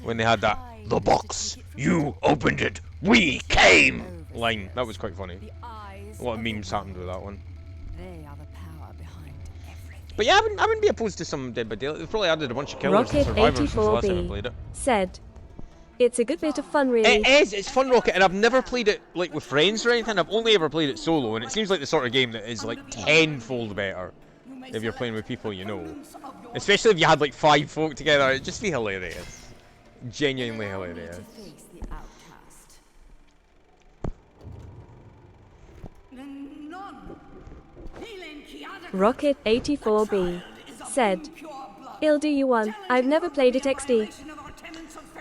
when they had that "the box, you opened it, we came" line. That was quite funny. A lot of memes happened with that one. They are the power behind everything. But yeah, I wouldn't be opposed to some Dead by Daylight. They've probably added a bunch of killers and Rocket survivors since the last time I 84B played it. said, "It's a good bit of fun, really." It is, it's fun, Rocket, and I've never played it like with friends or anything. I've only ever played it solo, and it seems like the sort of game that is like tenfold better if you're playing with people you know. Especially if you had like 5 folk together, it'd just be hilarious. Genuinely hilarious. Rocket 84B said, "I'll do you one. I've never played it XD."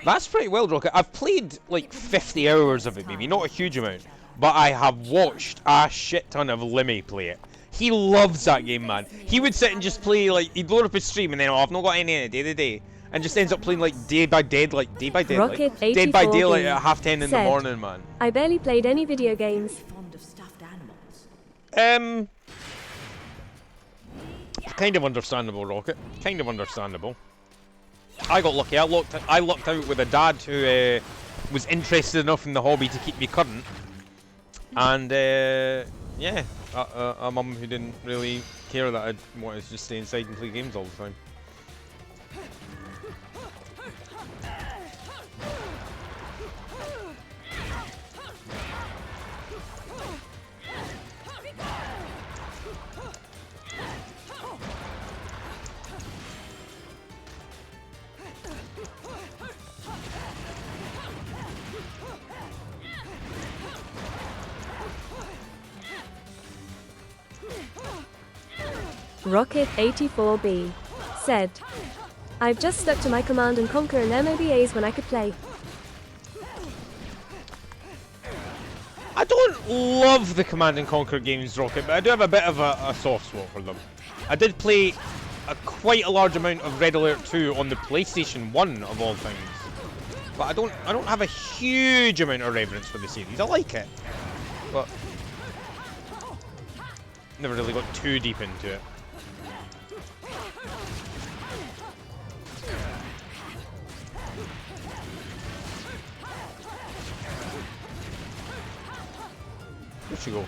That's pretty well, Rocket. I've played like 50 hours of it, maybe, not a huge amount, but I have watched a shit ton of Limmy play it. He loves that game, man. He would sit and just play, like, he'd load up his stream and then, oh, I've not got any in it, day to day, and just ends up playing like Dead by Daylight, Rocket Dead by 84B Daylight at 10:30 in the said, morning, man. "I barely played any video games." Kind of understandable, Rocket. Kind of understandable. I got lucky. I lucked out with a dad who was interested enough in the hobby to keep me current, and yeah, a mum who didn't really care that I wanted to just stay inside and play games all the time. Rocket 84B said, "I've just stuck to my Command and Conquer and MOBAs when I could play." I don't love the Command and Conquer games, Rocket, but I do have a bit of a soft spot for them. I did play quite a large amount of Red Alert 2 on the PlayStation 1 of all things, but I don't have a huge amount of reverence for the series. I like it, but never really got too deep into it. Where'd she go?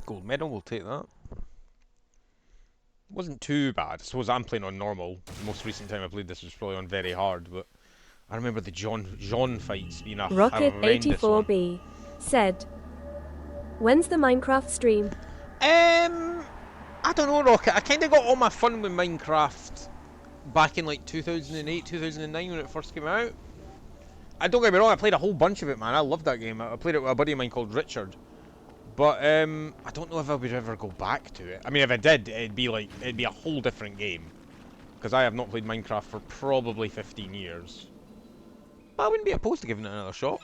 Gold medal, we'll take that. Wasn't too bad. I suppose I'm playing on normal. The most recent time I played this was probably on very hard, but I remember the John fights being a Rocket horrendous 84B said, "When's the Minecraft stream?" I don't know, Rocket. I kind of got all my fun with Minecraft back in like 2008, 2009 when it first came out. I don't get me wrong, I played a whole bunch of it, man. I loved that game. I played it with a buddy of mine called Richard. But I don't know if I would ever go back to it. I mean, if I did, it'd be a whole different game, because I have not played Minecraft for probably 15 years. But I wouldn't be opposed to giving it another shot.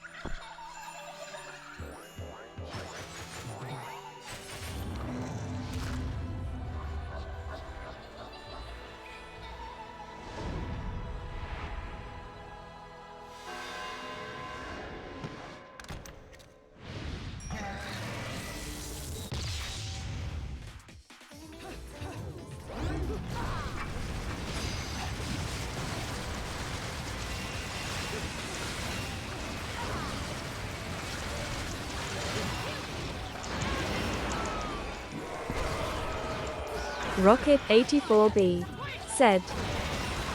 Rocket 84B said,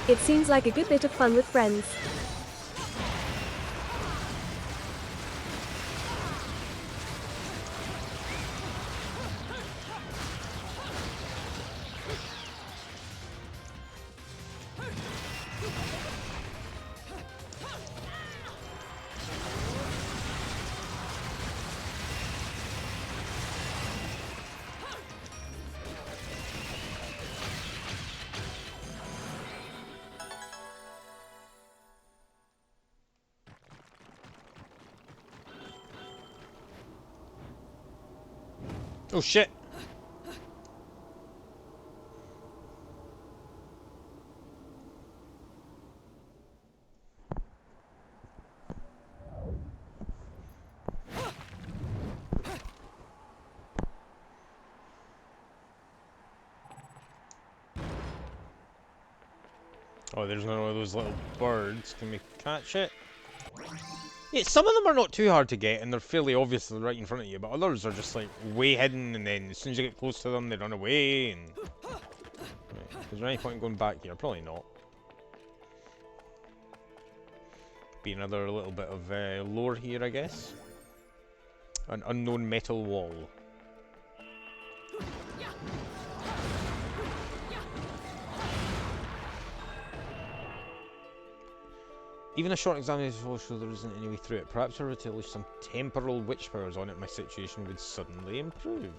"It seems like a good bit of fun with friends." Oh shit! Oh, there's one of those little birds. Can we catch it? Yeah, some of them are not too hard to get, and they're fairly obviously right in front of you, but others are just like way hidden, and then as soon as you get close to them, they run away. And right. Is there any point in going back here? Probably not. Be another little bit of lore here, I guess. An unknown metal wall. Even a short examination will show there isn't any way through it. Perhaps if I were to unleash some temporal witch powers on it, my situation would suddenly improve.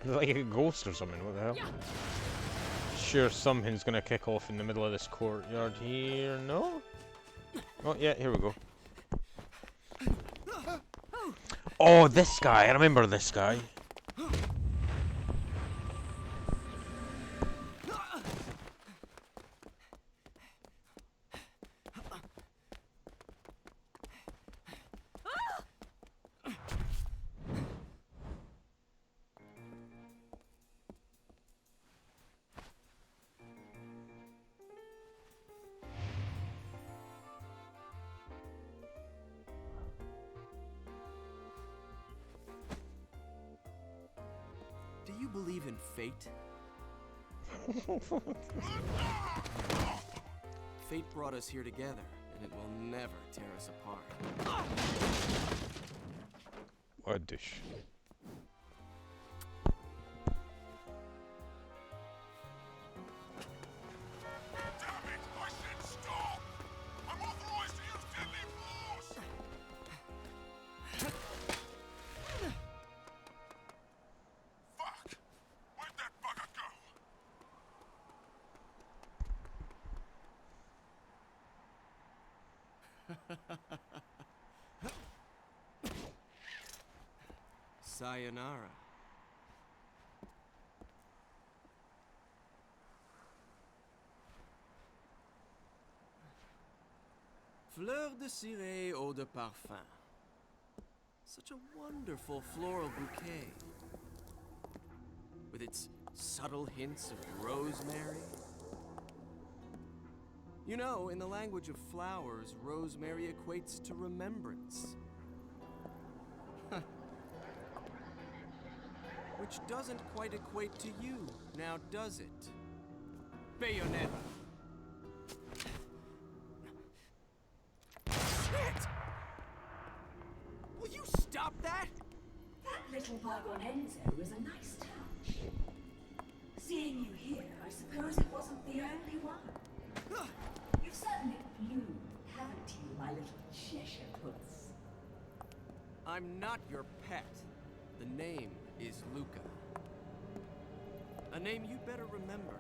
Like a ghost or something, what the hell? Sure, something's gonna kick off in the middle of this courtyard here, no? Oh, yeah, here we go. Oh, this guy, I remember this guy. Do you believe in fate? Fate brought us here together, and it will never tear us apart. What a douche. Sayonara. Fleur de ciré, eau de parfum. Such a wonderful floral bouquet. With its subtle hints of rosemary. You know, in the language of flowers, rosemary equates to remembrance. Which doesn't quite equate to you, now does it? Bayonetta. Shit! Will you stop that? That little bug on Enzo was a nice touch. Seeing you here, I suppose it wasn't the only one. You've certainly bloomed, haven't you, my little Cheshire puss? I'm not your pet. The name is Luca. A name you'd better remember.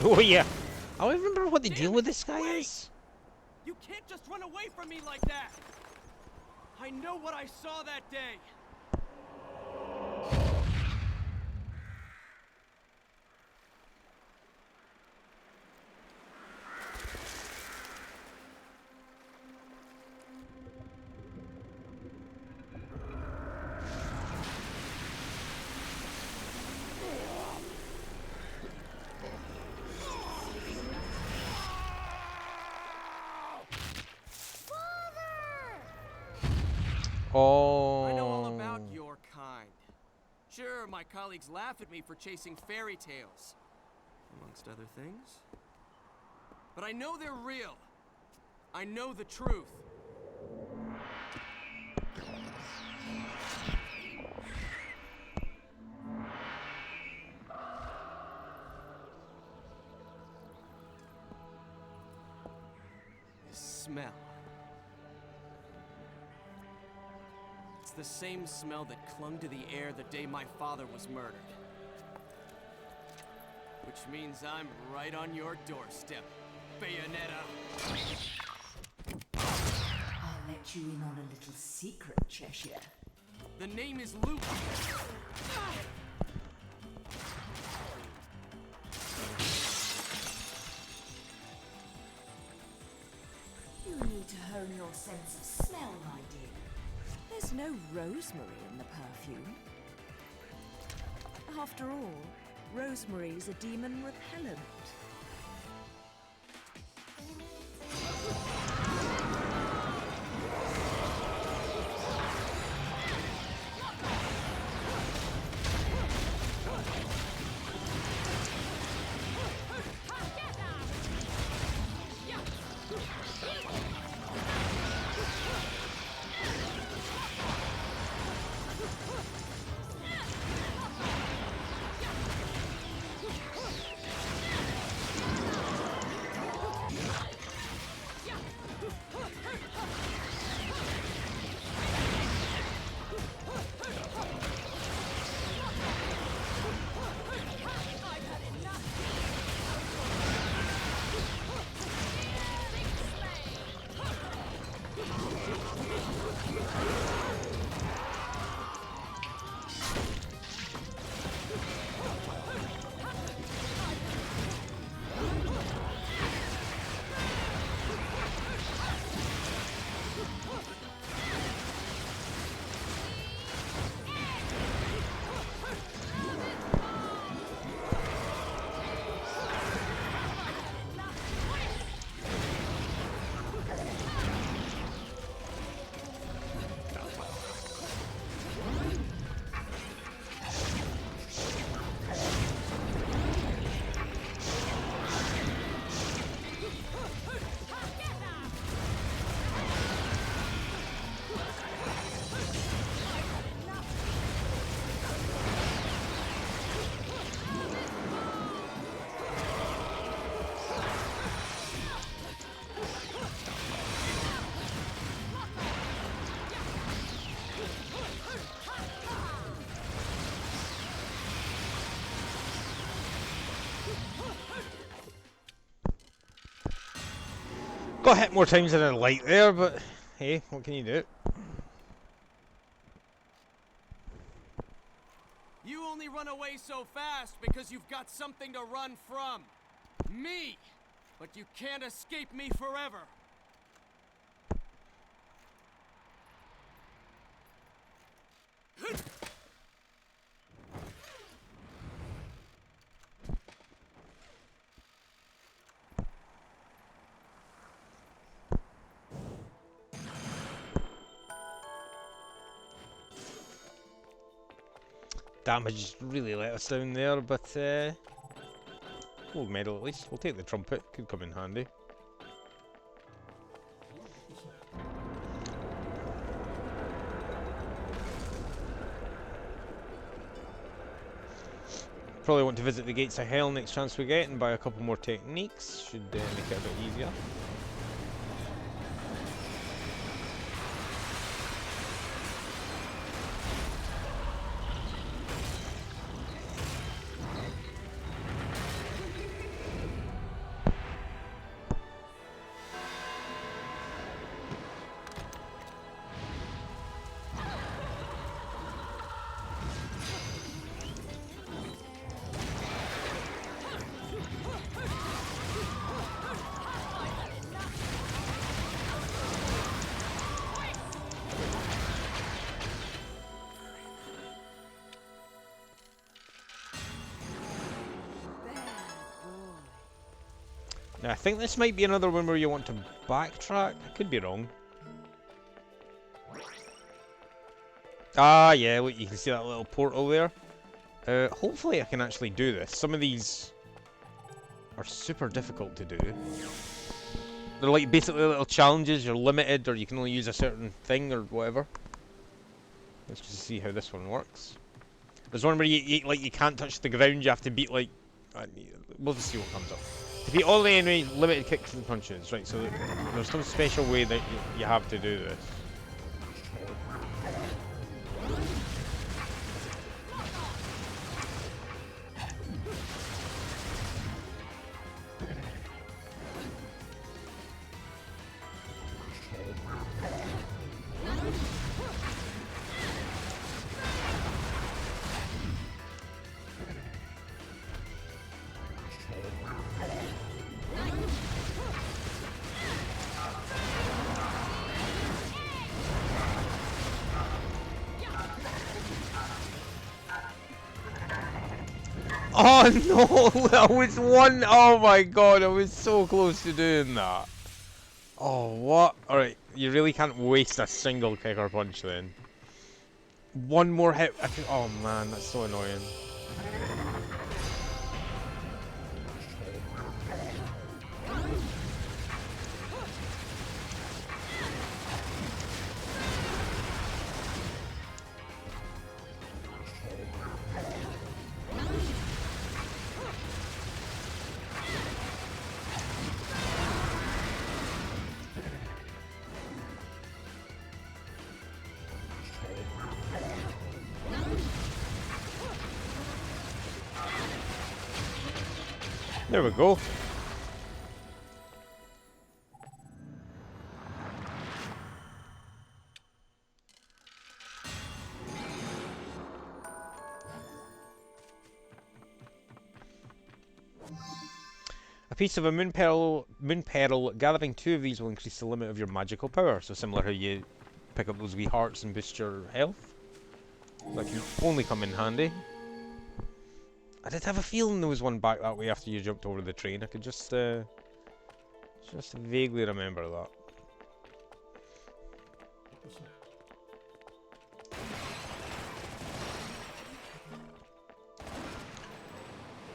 Oh yeah! I remember what the deal with this guy is. You can't just run away from me like that! I know what I saw that day! colleagues laugh at me for chasing fairy tales, amongst other things. But I know they're real. I know the truth. This smell. It's the same smell that clung to the air the day my father was murdered. Which means I'm right on your doorstep, Bayonetta. I'll let you in on a little secret, Cheshire. The name is Luke. You need to hone your sense of smell, my dear. There's no rosemary in the perfume. After all, rosemary's a demon repellent. Got hit more times than I'd like there, but hey, what can you do? You only run away so fast because you've got something to run from. Me! But you can't escape me forever. Damage really let us down there, but gold medal at least. We'll take the trumpet, could come in handy. Probably want to visit the gates of hell next chance we get and buy a couple more techniques, should make it a bit easier. Now I think this might be another one where you want to backtrack. I could be wrong. Ah, yeah, look, you can see that little portal there. Hopefully I can actually do this. Some of these are super difficult to do. They're like basically little challenges. You're limited, or you can only use a certain thing or whatever. Let's just see how this one works. There's one where you can't touch the ground. You have to beat like. We'll just see what comes up. To beat all the enemies, limited kicks and punches. Right. So there's some special way that you have to do this. Oh no! I was one. Oh my god! I was so close to doing that. Oh what? Alright, you really can't waste a single kick or punch then. One more hit. Oh man, that's so annoying. There we go. A piece of a moon pearl. Gathering 2 of these will increase the limit of your magical power. So similar how you pick up those wee hearts and boost your health. That can only come in handy. I did have a feeling there was one back that way after you jumped over the train. I could just vaguely remember that.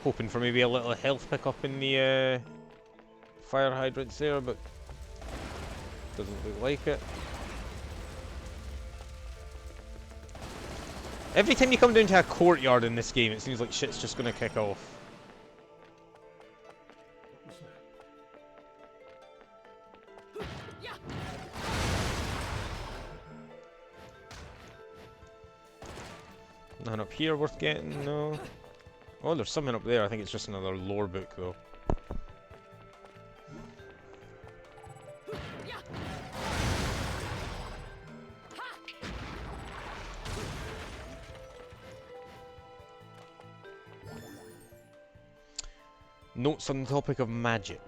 Hoping for maybe a little health pickup in the fire hydrants there, but doesn't look like it. Every time you come down to a courtyard in this game, it seems like shit's just gonna kick off. Nothing up here worth getting, no. Oh, there's something up there. I think it's just another lore book, though. Notes on the topic of magic.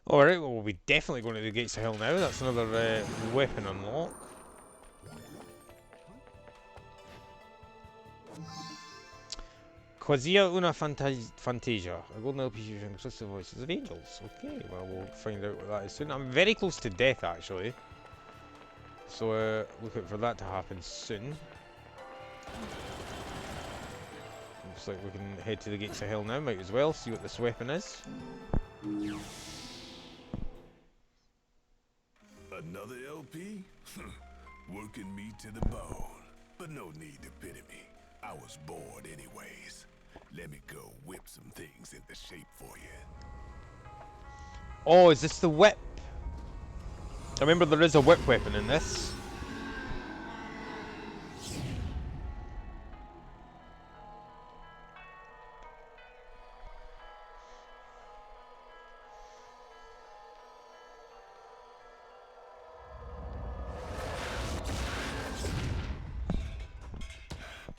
Alright, well, we'll be definitely going to the Gates of Hell now. That's another weapon unlock. Quasia una fantasia. A golden LP featuring exclusive voices of angels. Okay, well, we'll find out what that is soon. I'm very close to death, actually. So, look out for that to happen soon. Looks like we can head to the Gates of Hell now. Might as well see what this weapon is. Another LP? Working me to the bone. But no need to pity me. I was bored anyways. Let me go whip some things into shape for you. Oh, is this the whip? I remember there is a whip weapon in this.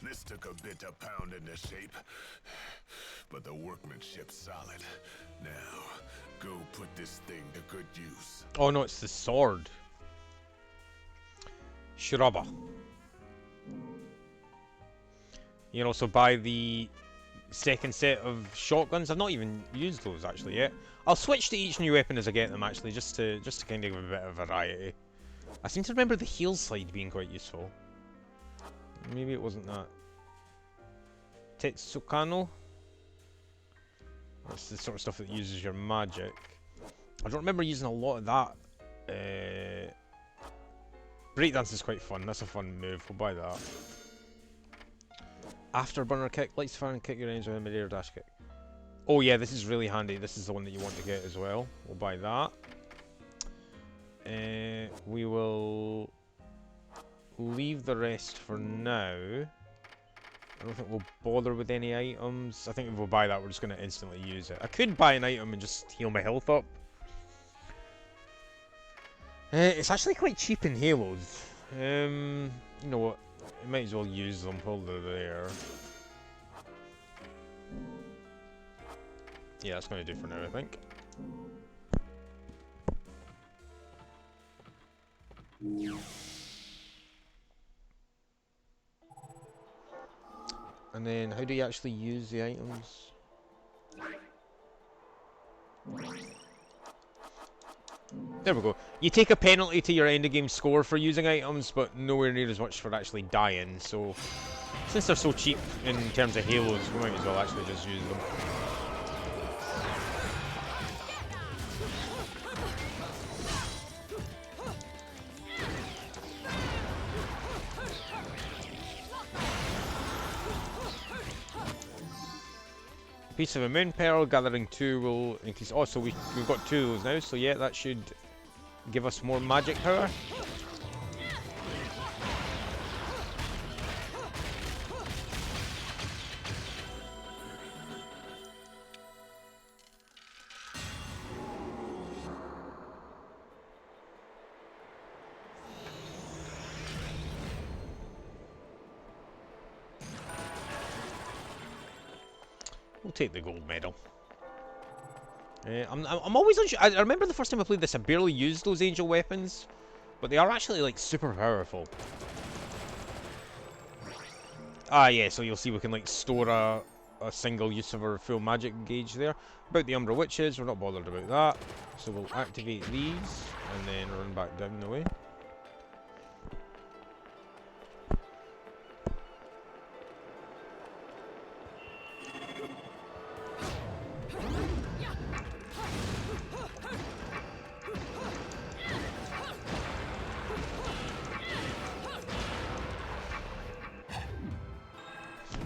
This took a bit of pounding to shape, but the workmanship's solid. Now, go put this thing to good use. Oh no, it's the sword. Shiraba. You can also buy the second set of shotguns. I've not even used those actually yet. I'll switch to each new weapon as I get them actually, just to kind of give a bit of variety. I seem to remember the heal slide being quite useful. Maybe it wasn't that. Tetsukano. That's the sort of stuff that uses your magic. I don't remember using a lot of that. Breakdance is quite fun. That's a fun move. We'll buy that. Afterburner kick. Lights fire and kick your enemies with a mid-air dash kick. Oh yeah, this is really handy. This is the one that you want to get as well. We'll buy that. We will leave the rest for now. I don't think we'll bother with any items. I think if we'll buy that, we're just going to instantly use it. I could buy an item and just heal my health up. It's actually quite cheap in Halos. You know what? I might as well use them while they're there. Yeah, that's going to do for now, I think. And then, how do you actually use the items? There we go. You take a penalty to your end of game score for using items, but nowhere near as much for actually dying. So, since they're so cheap in terms of Halos, we might as well actually just use them. Piece of a moon pearl, gathering 2 will increase. Oh, so we've got 2 of those now, so yeah, that should give us more magic power. We'll take the gold medal. I'm always unsure. I remember the first time I played this, I barely used those angel weapons, but they are actually like super powerful. Ah, yeah. So you'll see we can like store a single use of our full magic gauge there. About the Umbra Witches, we're not bothered about that. So we'll activate these and then run back down the way.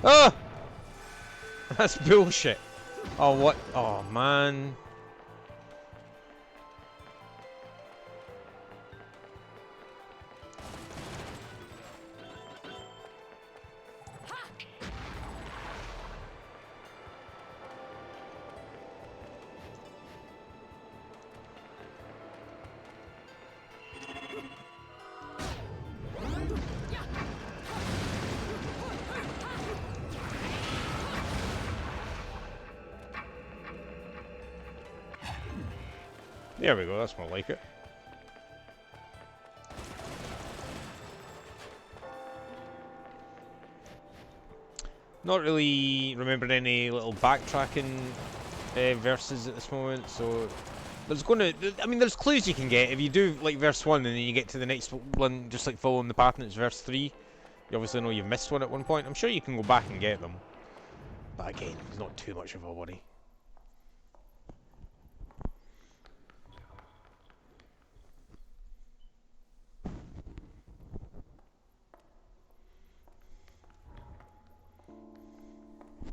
Oh! That's bullshit. Oh, what? Oh, man. There we go, that's more like it. Not really remembering any little backtracking verses at this moment, so there's I mean, there's clues you can get if you do like verse 1 and then you get to the next one, just like following the pattern. It's verse 3. You obviously know you've missed one at one point. I'm sure you can go back and get them, but again, it's not too much of a worry.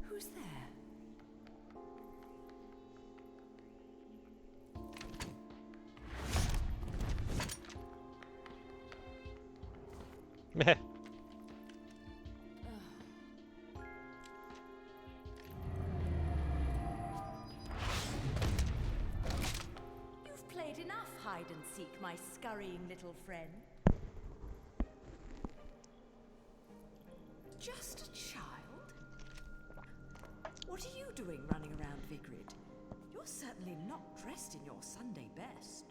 Who's there? Meh. You've played enough hide and seek, my scurrying little friend. Just a child? What are you doing running around Vigrid? You're certainly not dressed in your Sunday best.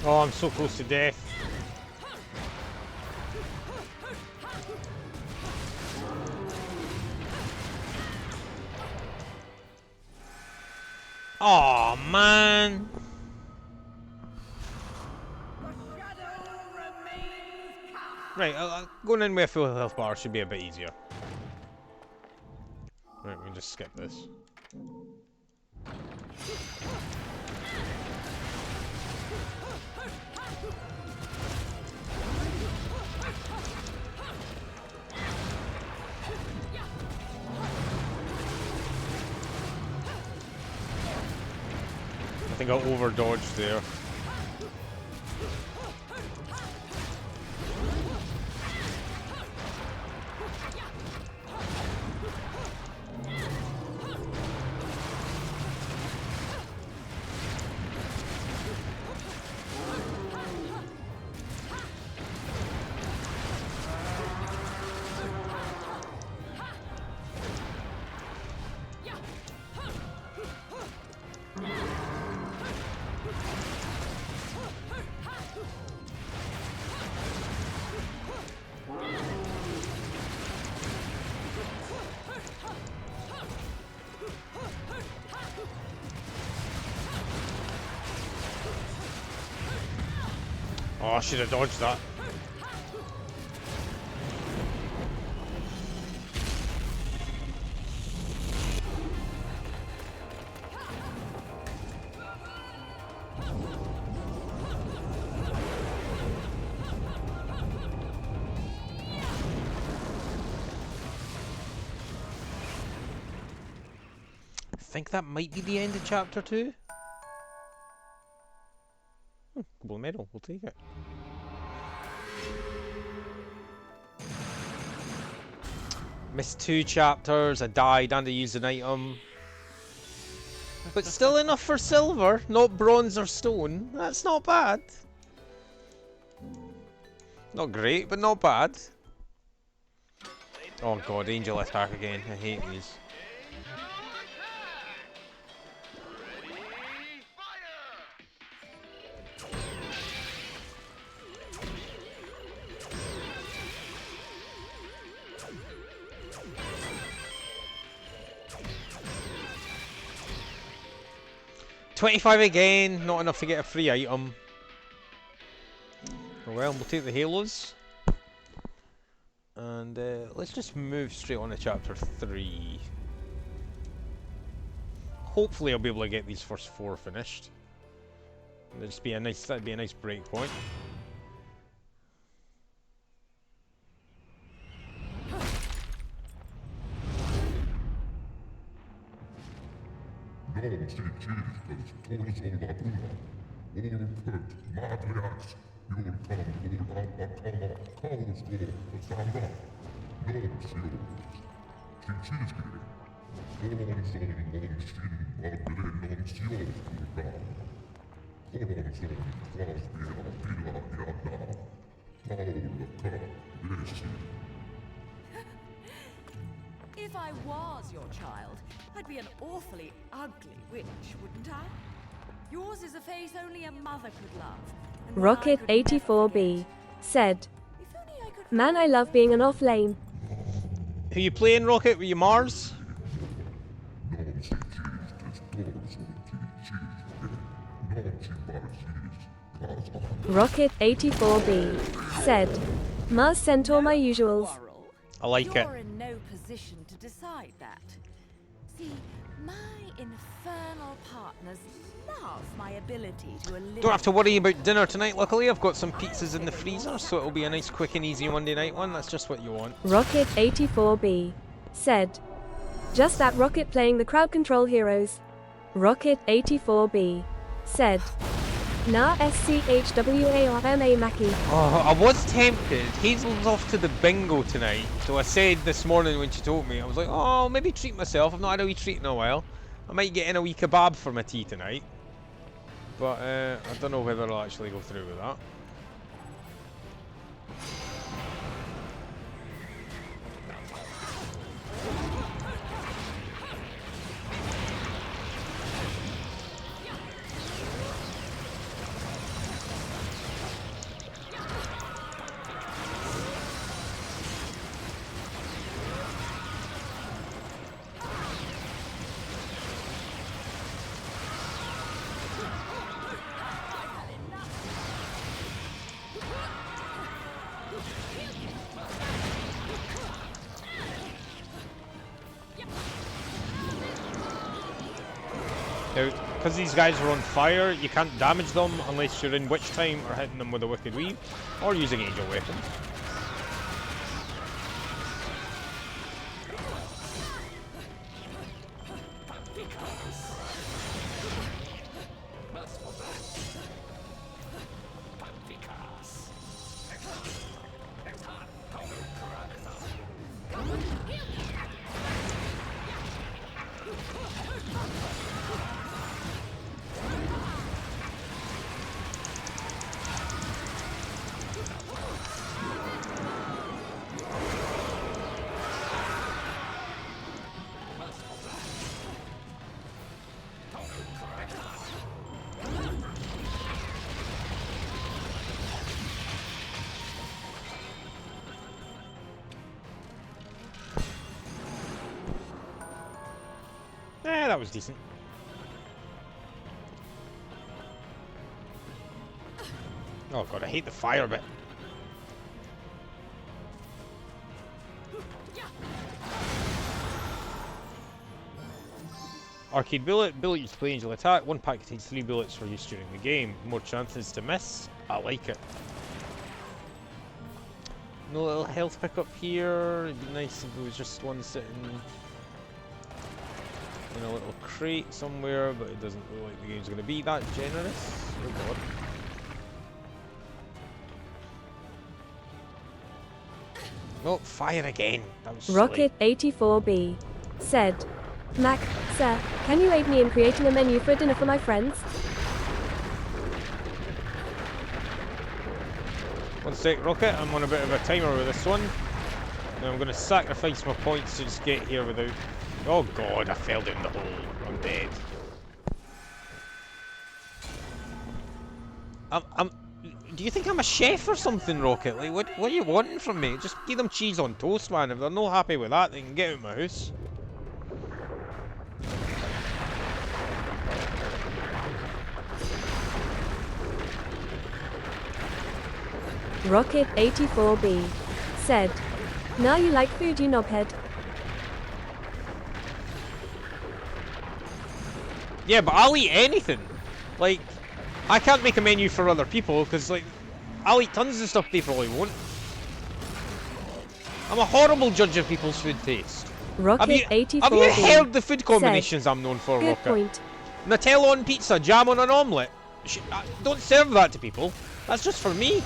Oh, I'm so close to death. Oh man. Right, going in with a full health bar should be a bit easier. Right, we can just skip this. I think I'll over-dodge there. Oh, I should have dodged that. think that might be the end of chapter 2. Gold medal, we'll take it. Missed 2 chapters, I died and I used an item. But still enough for silver, not bronze or stone. That's not bad. Not great, but not bad. Oh god, angel attack again. I hate these. $25 again, not enough to get a free item. Oh well, we'll take the halos. And let's just move straight on to chapter 3. Hopefully I'll be able to get these first 4 finished. That'd be a nice break point. If I was your child, I'd be an awfully ugly witch, wouldn't I? Yours is a face only a mother could love. and one I Rocket could never 84B forget. said, If only I could "Man, I love being an off lane." Who you playing, Rocket? Were you Mars? Rocket 84B said, "Mars sent all my usuals." quarrel. I like it. You're in no position to decide that. See, my infernal partners love my ability to eliminate. Don't have to worry about dinner tonight, luckily. I've got some pizzas in the freezer, so it'll be a nice quick and easy Monday night one. That's just what you want. Rocket 84B said, "Just that Rocket playing the crowd control heroes." Rocket 84B said, "Nah SCHWARMA Mackie." Oh, I was tempted. Hazel's off to the bingo tonight, so I said this morning when she told me, I was like, oh, maybe treat myself. I've not had a wee treat in a while. I might get in a wee kebab for my tea tonight. But I don't know whether I'll actually go through with that. Now, because these guys are on fire, you can't damage them unless you're in Witch Time or hitting them with a Wicked Weave, or using Angel Weapons. That was decent. Oh god, I hate the fire bit. Arcade bullet, bullet used to play angel attack. One pack contains 3 bullets for use during the game. More chances to miss. I like it. No little health pickup here. It'd be nice if it was just one sitting. in a little crate somewhere, but it doesn't look like the game's going to be that generous. Oh god. Oh, fire again. That was silly. Rocket 84B said, Mac, sir, can you aid me in creating a menu for dinner for my friends? One sec, Rocket. I'm on a bit of a timer with this one. Now I'm going to sacrifice my points to just get here without... Oh god, I fell down the hole. I'm dead. Do you think I'm a chef or something, Rocket? Like, what are you wanting from me? Just give them cheese on toast, man. If they're not happy with that, they can get out of my house. Rocket 84B said, now you like food, you knobhead. Yeah, but I'll eat anything. Like, I can't make a menu for other people, because, like, I'll eat tons of stuff they probably won't. I'm a horrible judge of people's food taste. Rocket 84B Have you heard the food combinations I'm known for, good Rocket? point. Nutella on pizza, jam on an omelette. Don't serve that to people. That's just for me.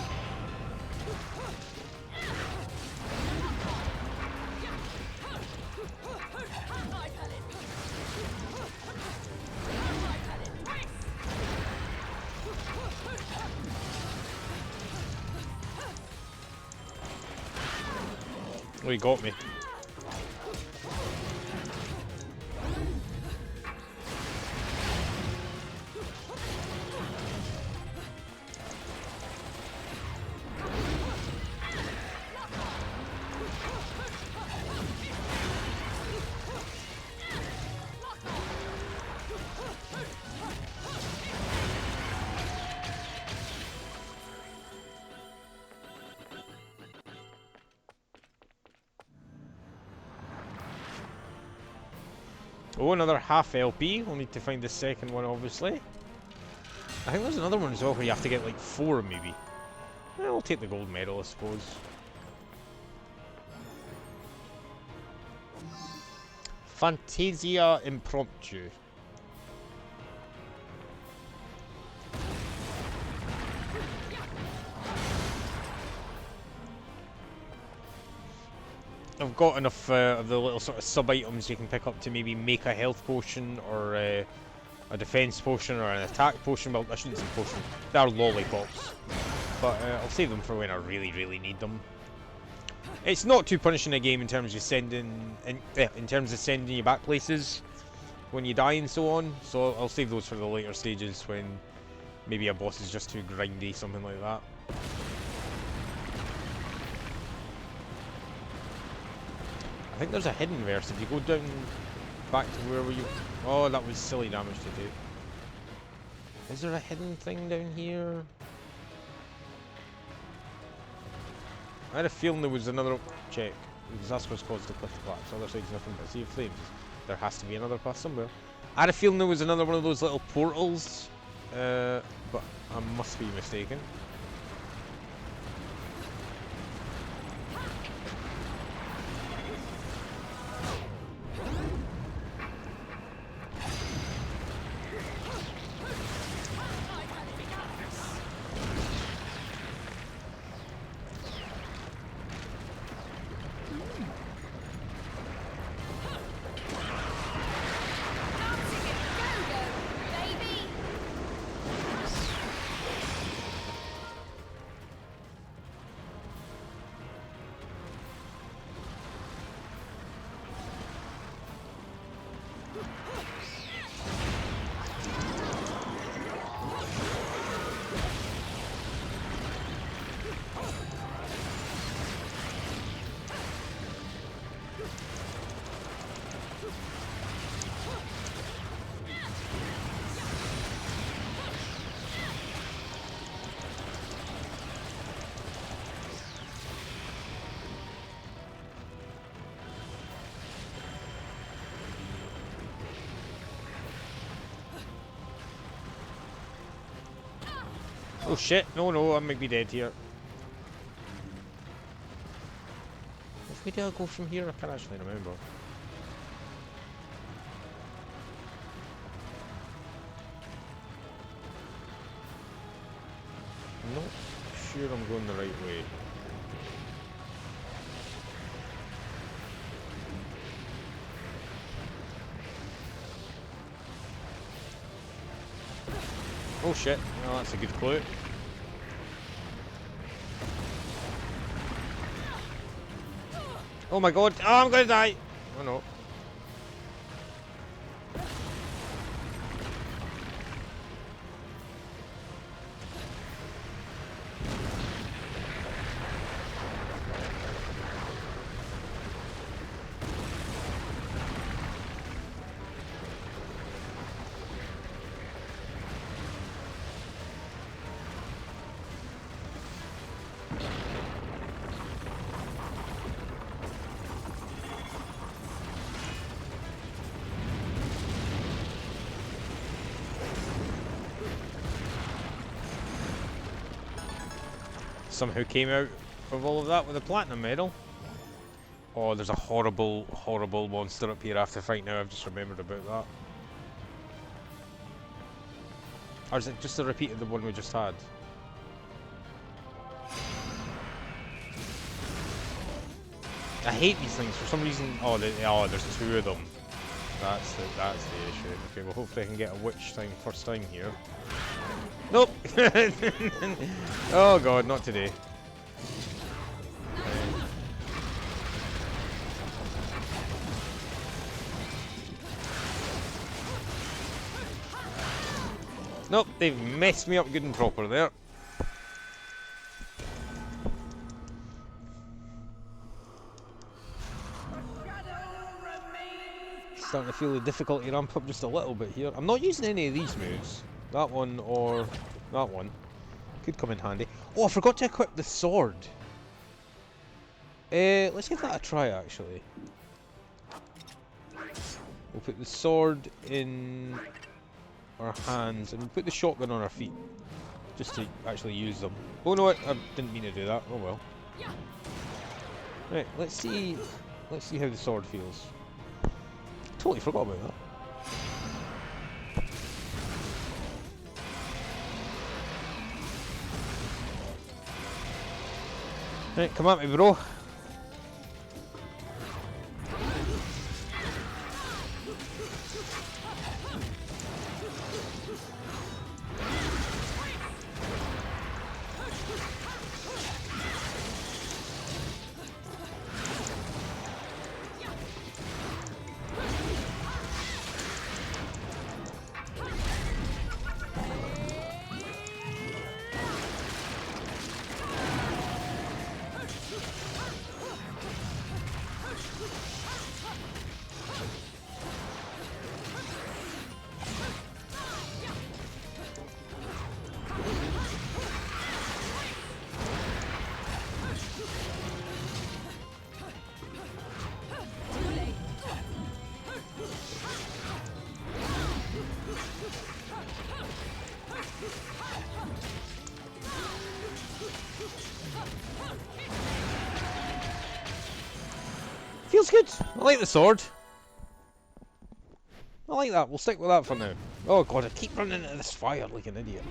Oh, he got me. Oh, another half LP. We'll need to find the second one, obviously. I think there's another one as well where you have to get like 4, maybe. Well, we'll take the gold medal, I suppose. Fantasia Impromptu. I've got enough of the little sort of sub-items you can pick up to maybe make a health potion or a defense potion or an attack potion. Well, I shouldn't say potion. They are lollipops. But I'll save them for when I really, really need them. It's not too punishing a game in terms of sending you back places when you die and so on. So I'll save those for the later stages when maybe a boss is just too grindy, something like that. I think there's a hidden verse. If you go down back to where were you? Oh, that was silly damage to do. Is there a hidden thing down here? I had a feeling there was another... Check. Disastrous caused the cliff to collapse. Other side's nothing but a sea of flames. There has to be another path somewhere. I had a feeling there was another one of those little portals. But I must be mistaken. Oh shit, no, I might be dead here. Which way do I go from here? I can't actually remember. sure I'm going the right way. Oh shit, well, that's a good clue. Oh my god, oh, I'm gonna die! Oh no. Somehow came out of all of that with a platinum medal. Oh, there's a horrible, horrible monster up here after fight now. I've just remembered about that. Or is it just a repeat of the one we just had? I hate these things for some reason. Oh, there's two of them. That's the issue. Okay, well hopefully I can get a witch time first time here. Nope. Oh god, not today. Nope, they've messed me up good and proper there. Starting to feel the difficulty ramp up just a little bit here. I'm not using any of these moves. That one or that one. Could come in handy. Oh, I forgot to equip the sword. Let's give that a try actually. We'll put the sword in our hands and we'll put the shotgun on our feet. Just to actually use them. Oh no, I didn't mean to do that. Oh well. Right, let's see how the sword feels. Totally forgot about that. Right, come at me, bro. Feels good. I like the sword. I like that. We'll stick with that for now. Oh god, I keep running into this fire like an idiot.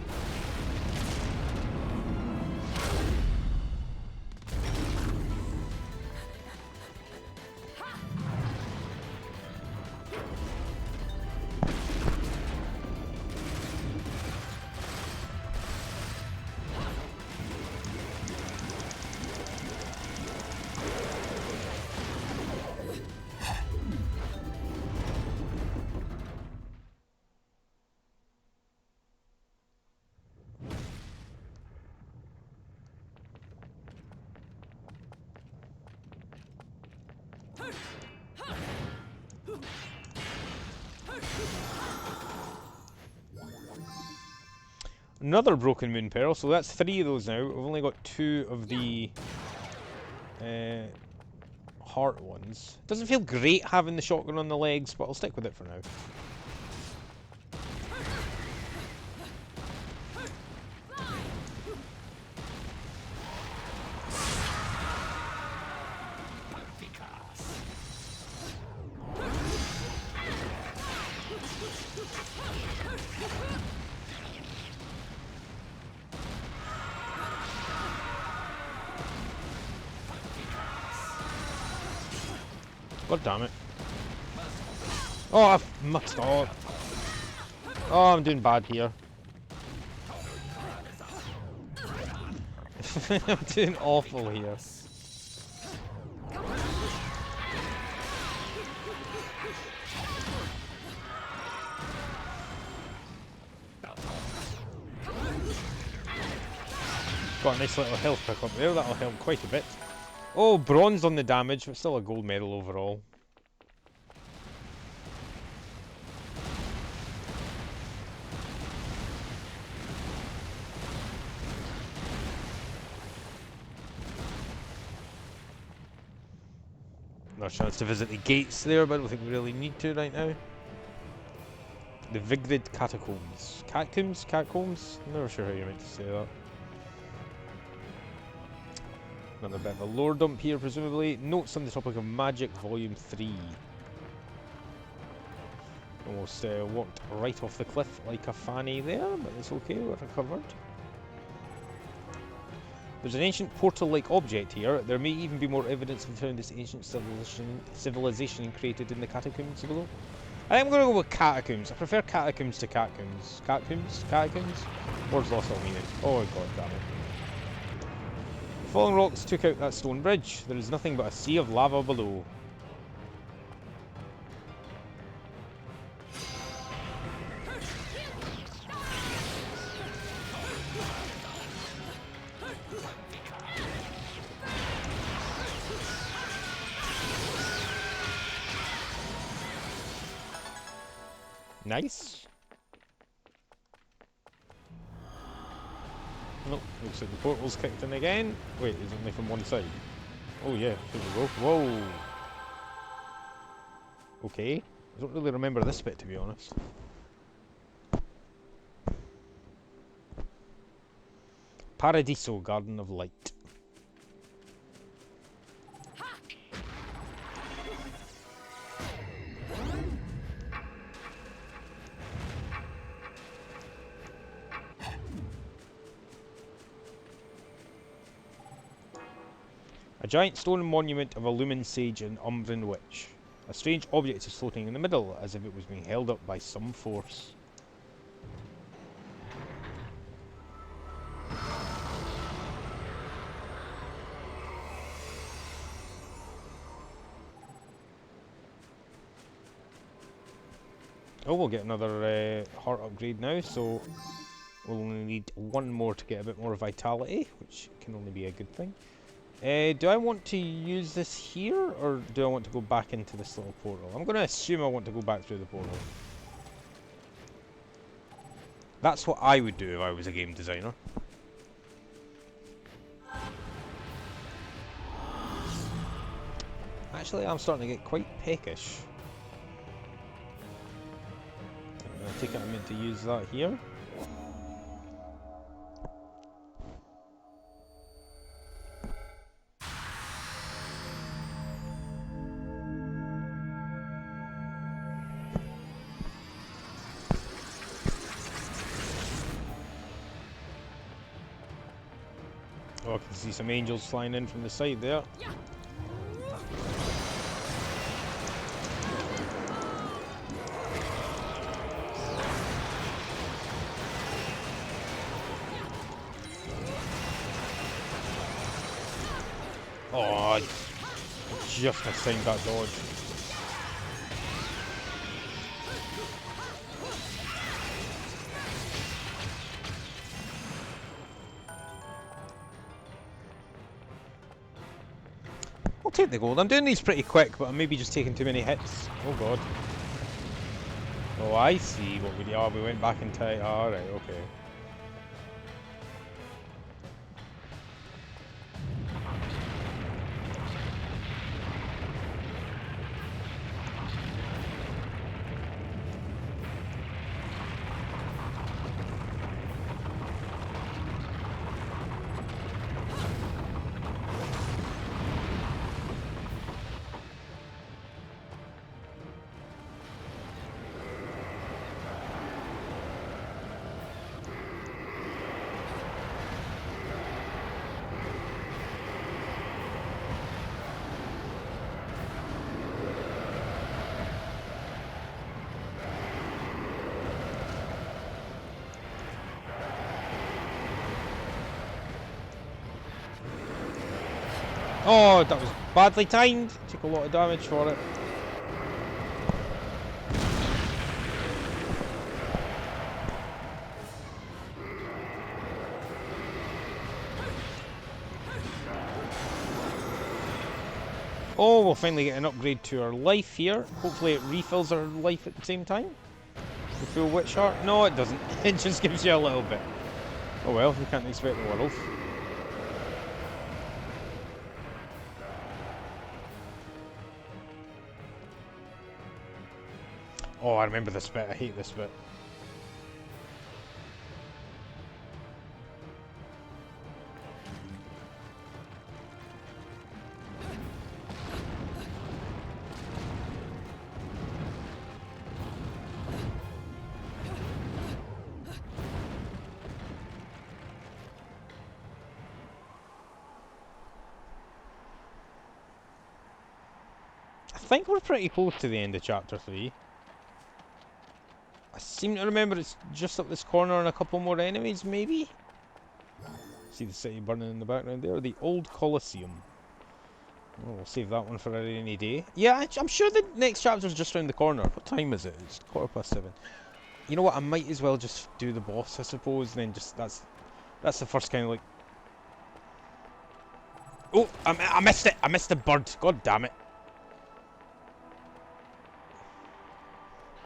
Another Broken Moon Pearl, so that's 3 of those now. We've only got 2 of the heart ones. Doesn't feel great having the shotgun on the legs, but I'll stick with it for now. God damn it. Oh, I've mucked up. Oh, I'm doing bad here. I'm doing awful here. Got a nice little health pick up there, that'll help quite a bit. Oh, bronze on the damage, but still a gold medal overall. No chance to visit the gates there, but I don't think we really need to right now. The Vigrid Catacombs. Catacombs? Catacombs? I'm never sure how you're meant to say that. Another bit of a lore dump here, presumably. Notes on the topic of Magic, Volume 3. Almost walked right off the cliff like a fanny there, but it's okay, we're recovered. There's an ancient portal-like object here. There may even be more evidence of found this ancient civilization created in the catacombs below. I think I'm going to go with catacombs. I prefer catacombs to catacombs. Catacombs? Catacombs? Words lost all meaning. Oh god damn it. The falling rocks took out that stone bridge. There is nothing but a sea of lava below. Nice. Nope, looks like the portal's kicked in again. Wait, is it only from one side? Oh yeah, here we go. Whoa! Okay. I don't really remember this bit, to be honest. Paradiso, Garden of Light. A giant stone monument of a Lumen Sage and Umbran Witch. A strange object is floating in the middle, as if it was being held up by some force. Oh, we'll get another heart upgrade now, so we'll only need one more to get a bit more vitality, which can only be a good thing. Do I want to use this here, or do I want to go back into this little portal? I'm going to assume I want to go back through the portal. That's what I would do if I was a game designer. Actually, I'm starting to get quite peckish. I take it I'm meant to use that here. Oh, I can see some angels flying in from the side there. Oh, I just mistimed that dodge. I'll take the gold. I'm doing these pretty quick, but I'm maybe just taking too many hits. Oh god. Oh, I see what we did. Oh, we went back in time. Alright, okay. Oh, that was badly timed. Took a lot of damage for it. Oh, we'll finally get an upgrade to our life here. Hopefully it refills our life at the same time. The full witch heart. No, it doesn't. It just gives you a little bit. Oh well, we can't expect the world. Oh, I remember this bit. I hate this bit. I think we're pretty close to the end of chapter 3. I seem to remember it's just up this corner and a couple more enemies, maybe? See the city burning in the background there? The old Colosseum. Oh, we'll save that one for a rainy day. Yeah, I'm sure the next chapter's just around the corner. What time is it? It's 7:15. You know what? I might as well just do the boss, I suppose, and then just... That's the first kind of like... Oh, I missed it! I missed the bird. God damn it.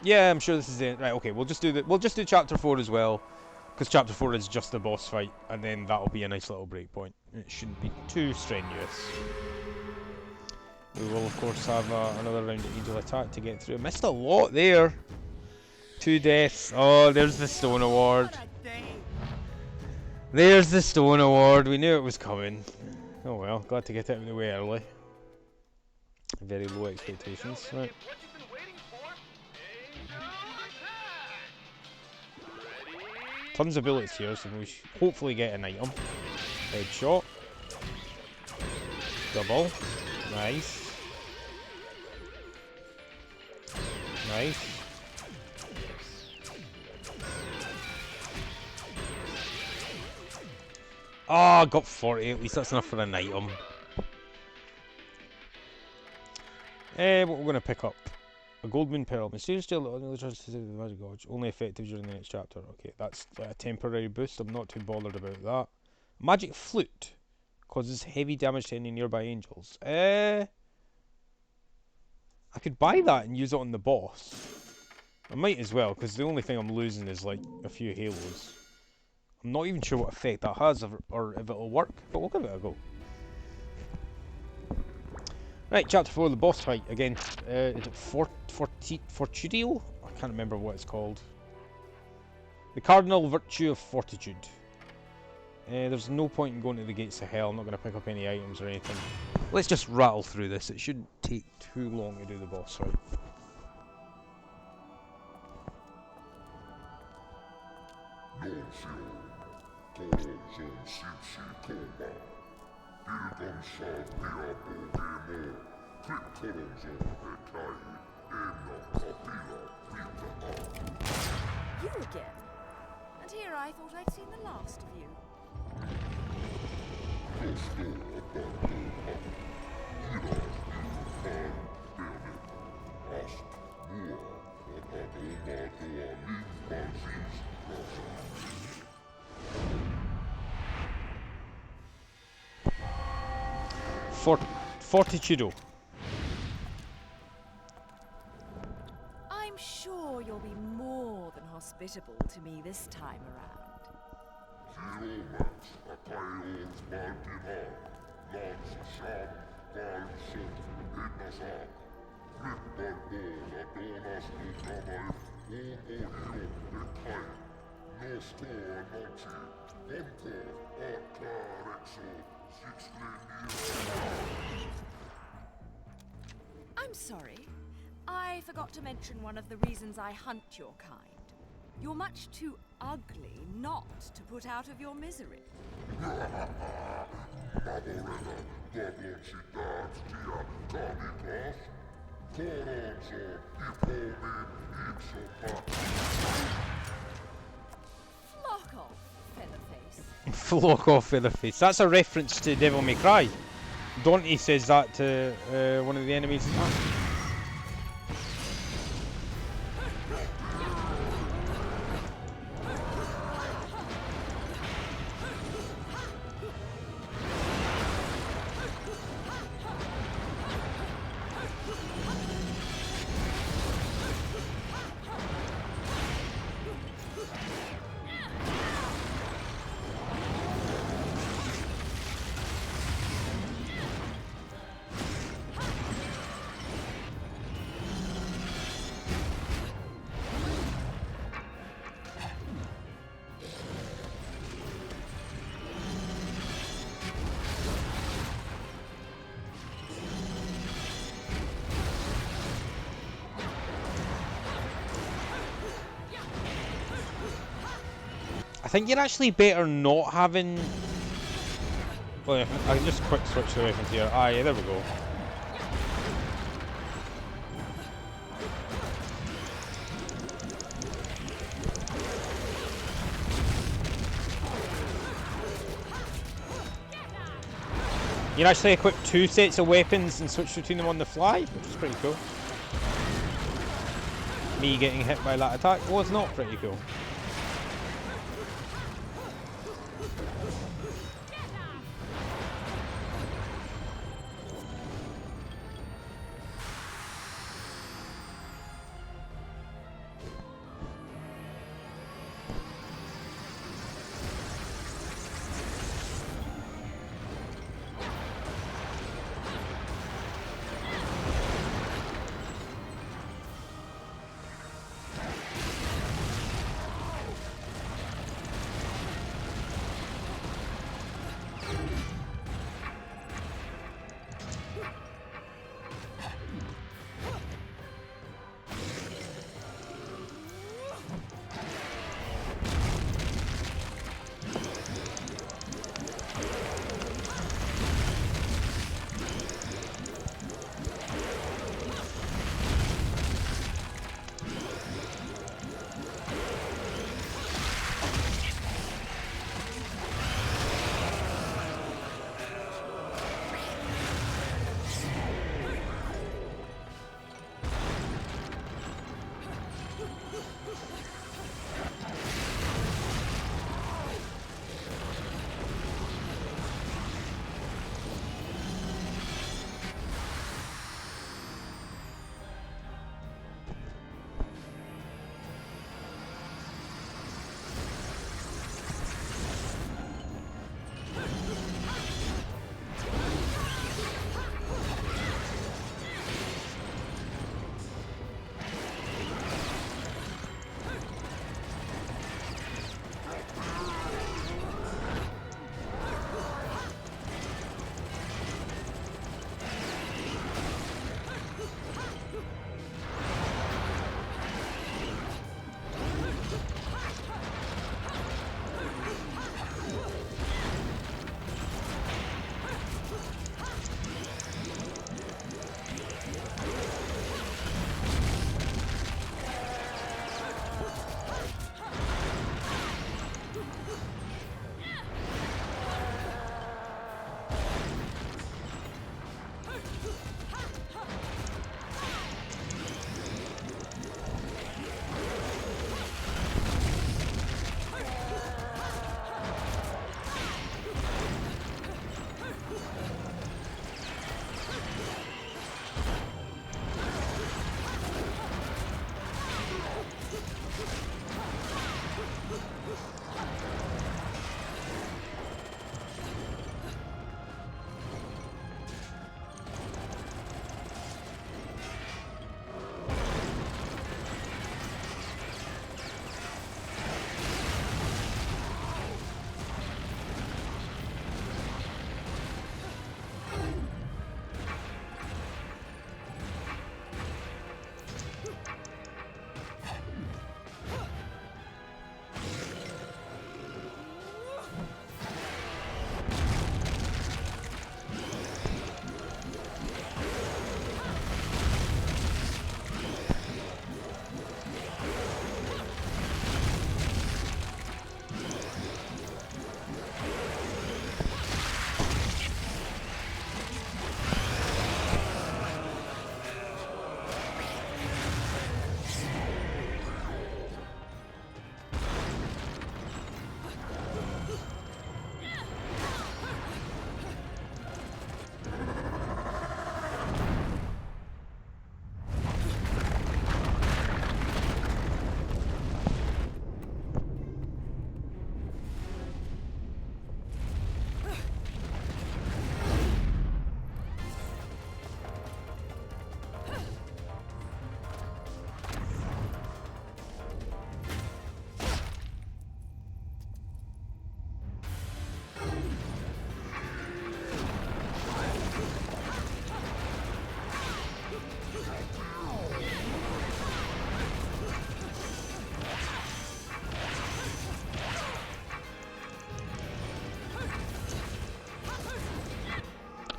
Yeah, I'm sure this is it. Right, okay, we'll just do chapter 4 as well, because chapter 4 is just the boss fight, and then that'll be a nice little break point. It shouldn't be too strenuous. We will of course have another round of Angel Attack to get through. Missed a lot there. 2 deaths. Oh, there's the Stone Award. There's the Stone Award. We knew it was coming. Oh well, glad to get it out of the way early. Very low expectations. Right. Tons of bullets here, so we should hopefully get an item. Headshot. Double. Nice. Nice. Ah, oh, got 40. At least that's enough for an item. What we're going to pick up. A Goldmoon Pearl. Mysterious gel that only returns to the Magic Gorge. Only effective during the next chapter. Okay, that's a temporary boost. I'm not too bothered about that. Magic Flute. Causes heavy damage to any nearby angels. I could buy that and use it on the boss. I might as well, because the only thing I'm losing is like a few halos. I'm not even sure what effect that has or if it'll work, but we'll give it a go. Right, chapter 4, the boss fight again. Is it Fortitudo? I can't remember what it's called. The cardinal virtue of fortitude. There's no point in going to the gates of hell. I'm not going to pick up any items or anything. Let's just rattle through this. It shouldn't take too long to do the boss fight. You again? And here I thought I'd seen the last of you. Fortitudo. I'm sure you'll be more than hospitable to me this time around. I'm sorry. I forgot to mention one of the reasons I hunt your kind. You're much too ugly not to put out of your misery. Flock off, Featherface. Flock off, Featherface. That's a reference to Devil May Cry. Dante says that to one of the enemies. I think you're actually better not having. Well, I can just quick switch the weapons here. Ah, yeah, there we go. You can actually equip 2 sets of weapons and switch between them on the fly, which is pretty cool. Me getting hit by that attack was not pretty cool.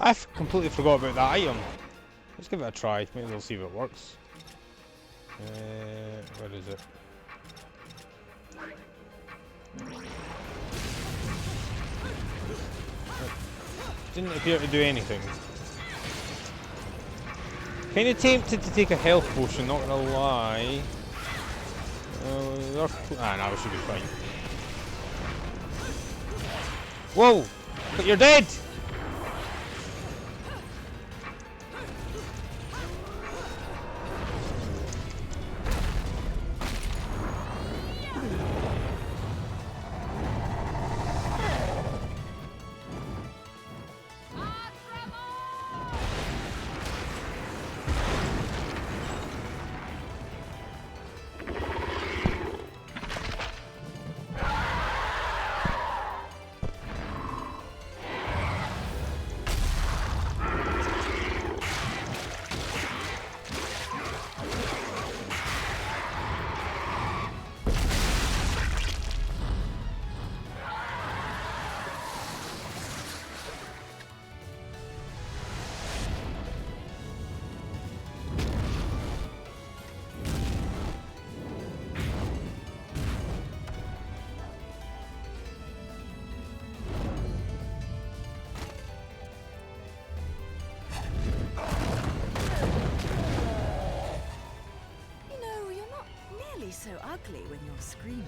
I've completely forgot about that item. Let's give it a try. Maybe we'll see if it works. Where is it? Didn't appear to do anything. Kinda tempted to take a health potion, not gonna lie. No, we should be fine. Whoa! But you're dead! So ugly when you're screaming.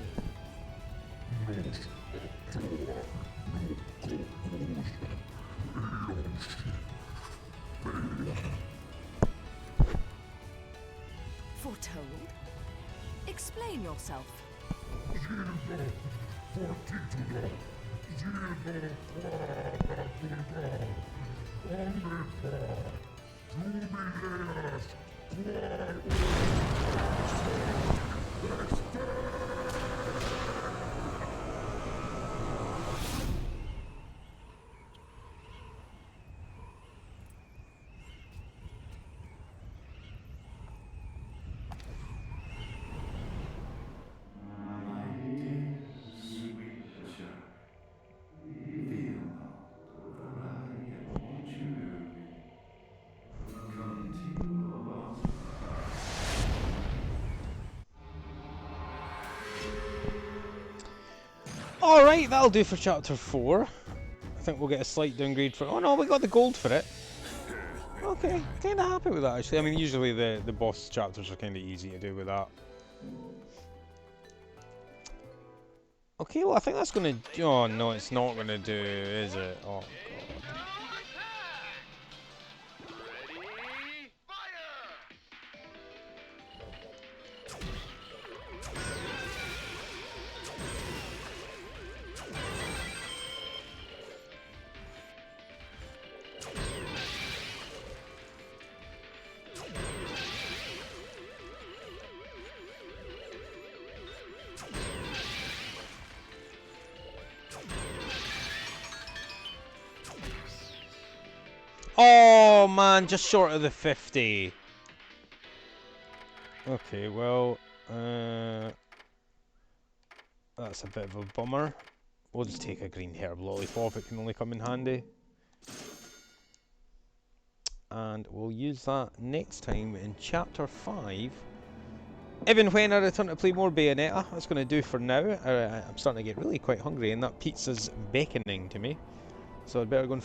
Foretold? Explain yourself. Alright, that'll do for chapter 4. I think we'll get a slight downgrade for... Oh no, we got the gold for it. Okay, kinda happy with that actually. I mean, usually the boss chapters are kinda easy to do with that. Okay, well I think that's gonna... Oh no, it's not gonna do, is it? Oh god. Oh man, just short of the 50. Okay, well, that's a bit of a bummer. We'll just take a green herb lollipop, it can only come in handy. And we'll use that next time in chapter 5. Even when I return to play more Bayonetta, that's going to do for now. I'm starting to get really quite hungry and that pizza's beckoning to me. So I'd better go and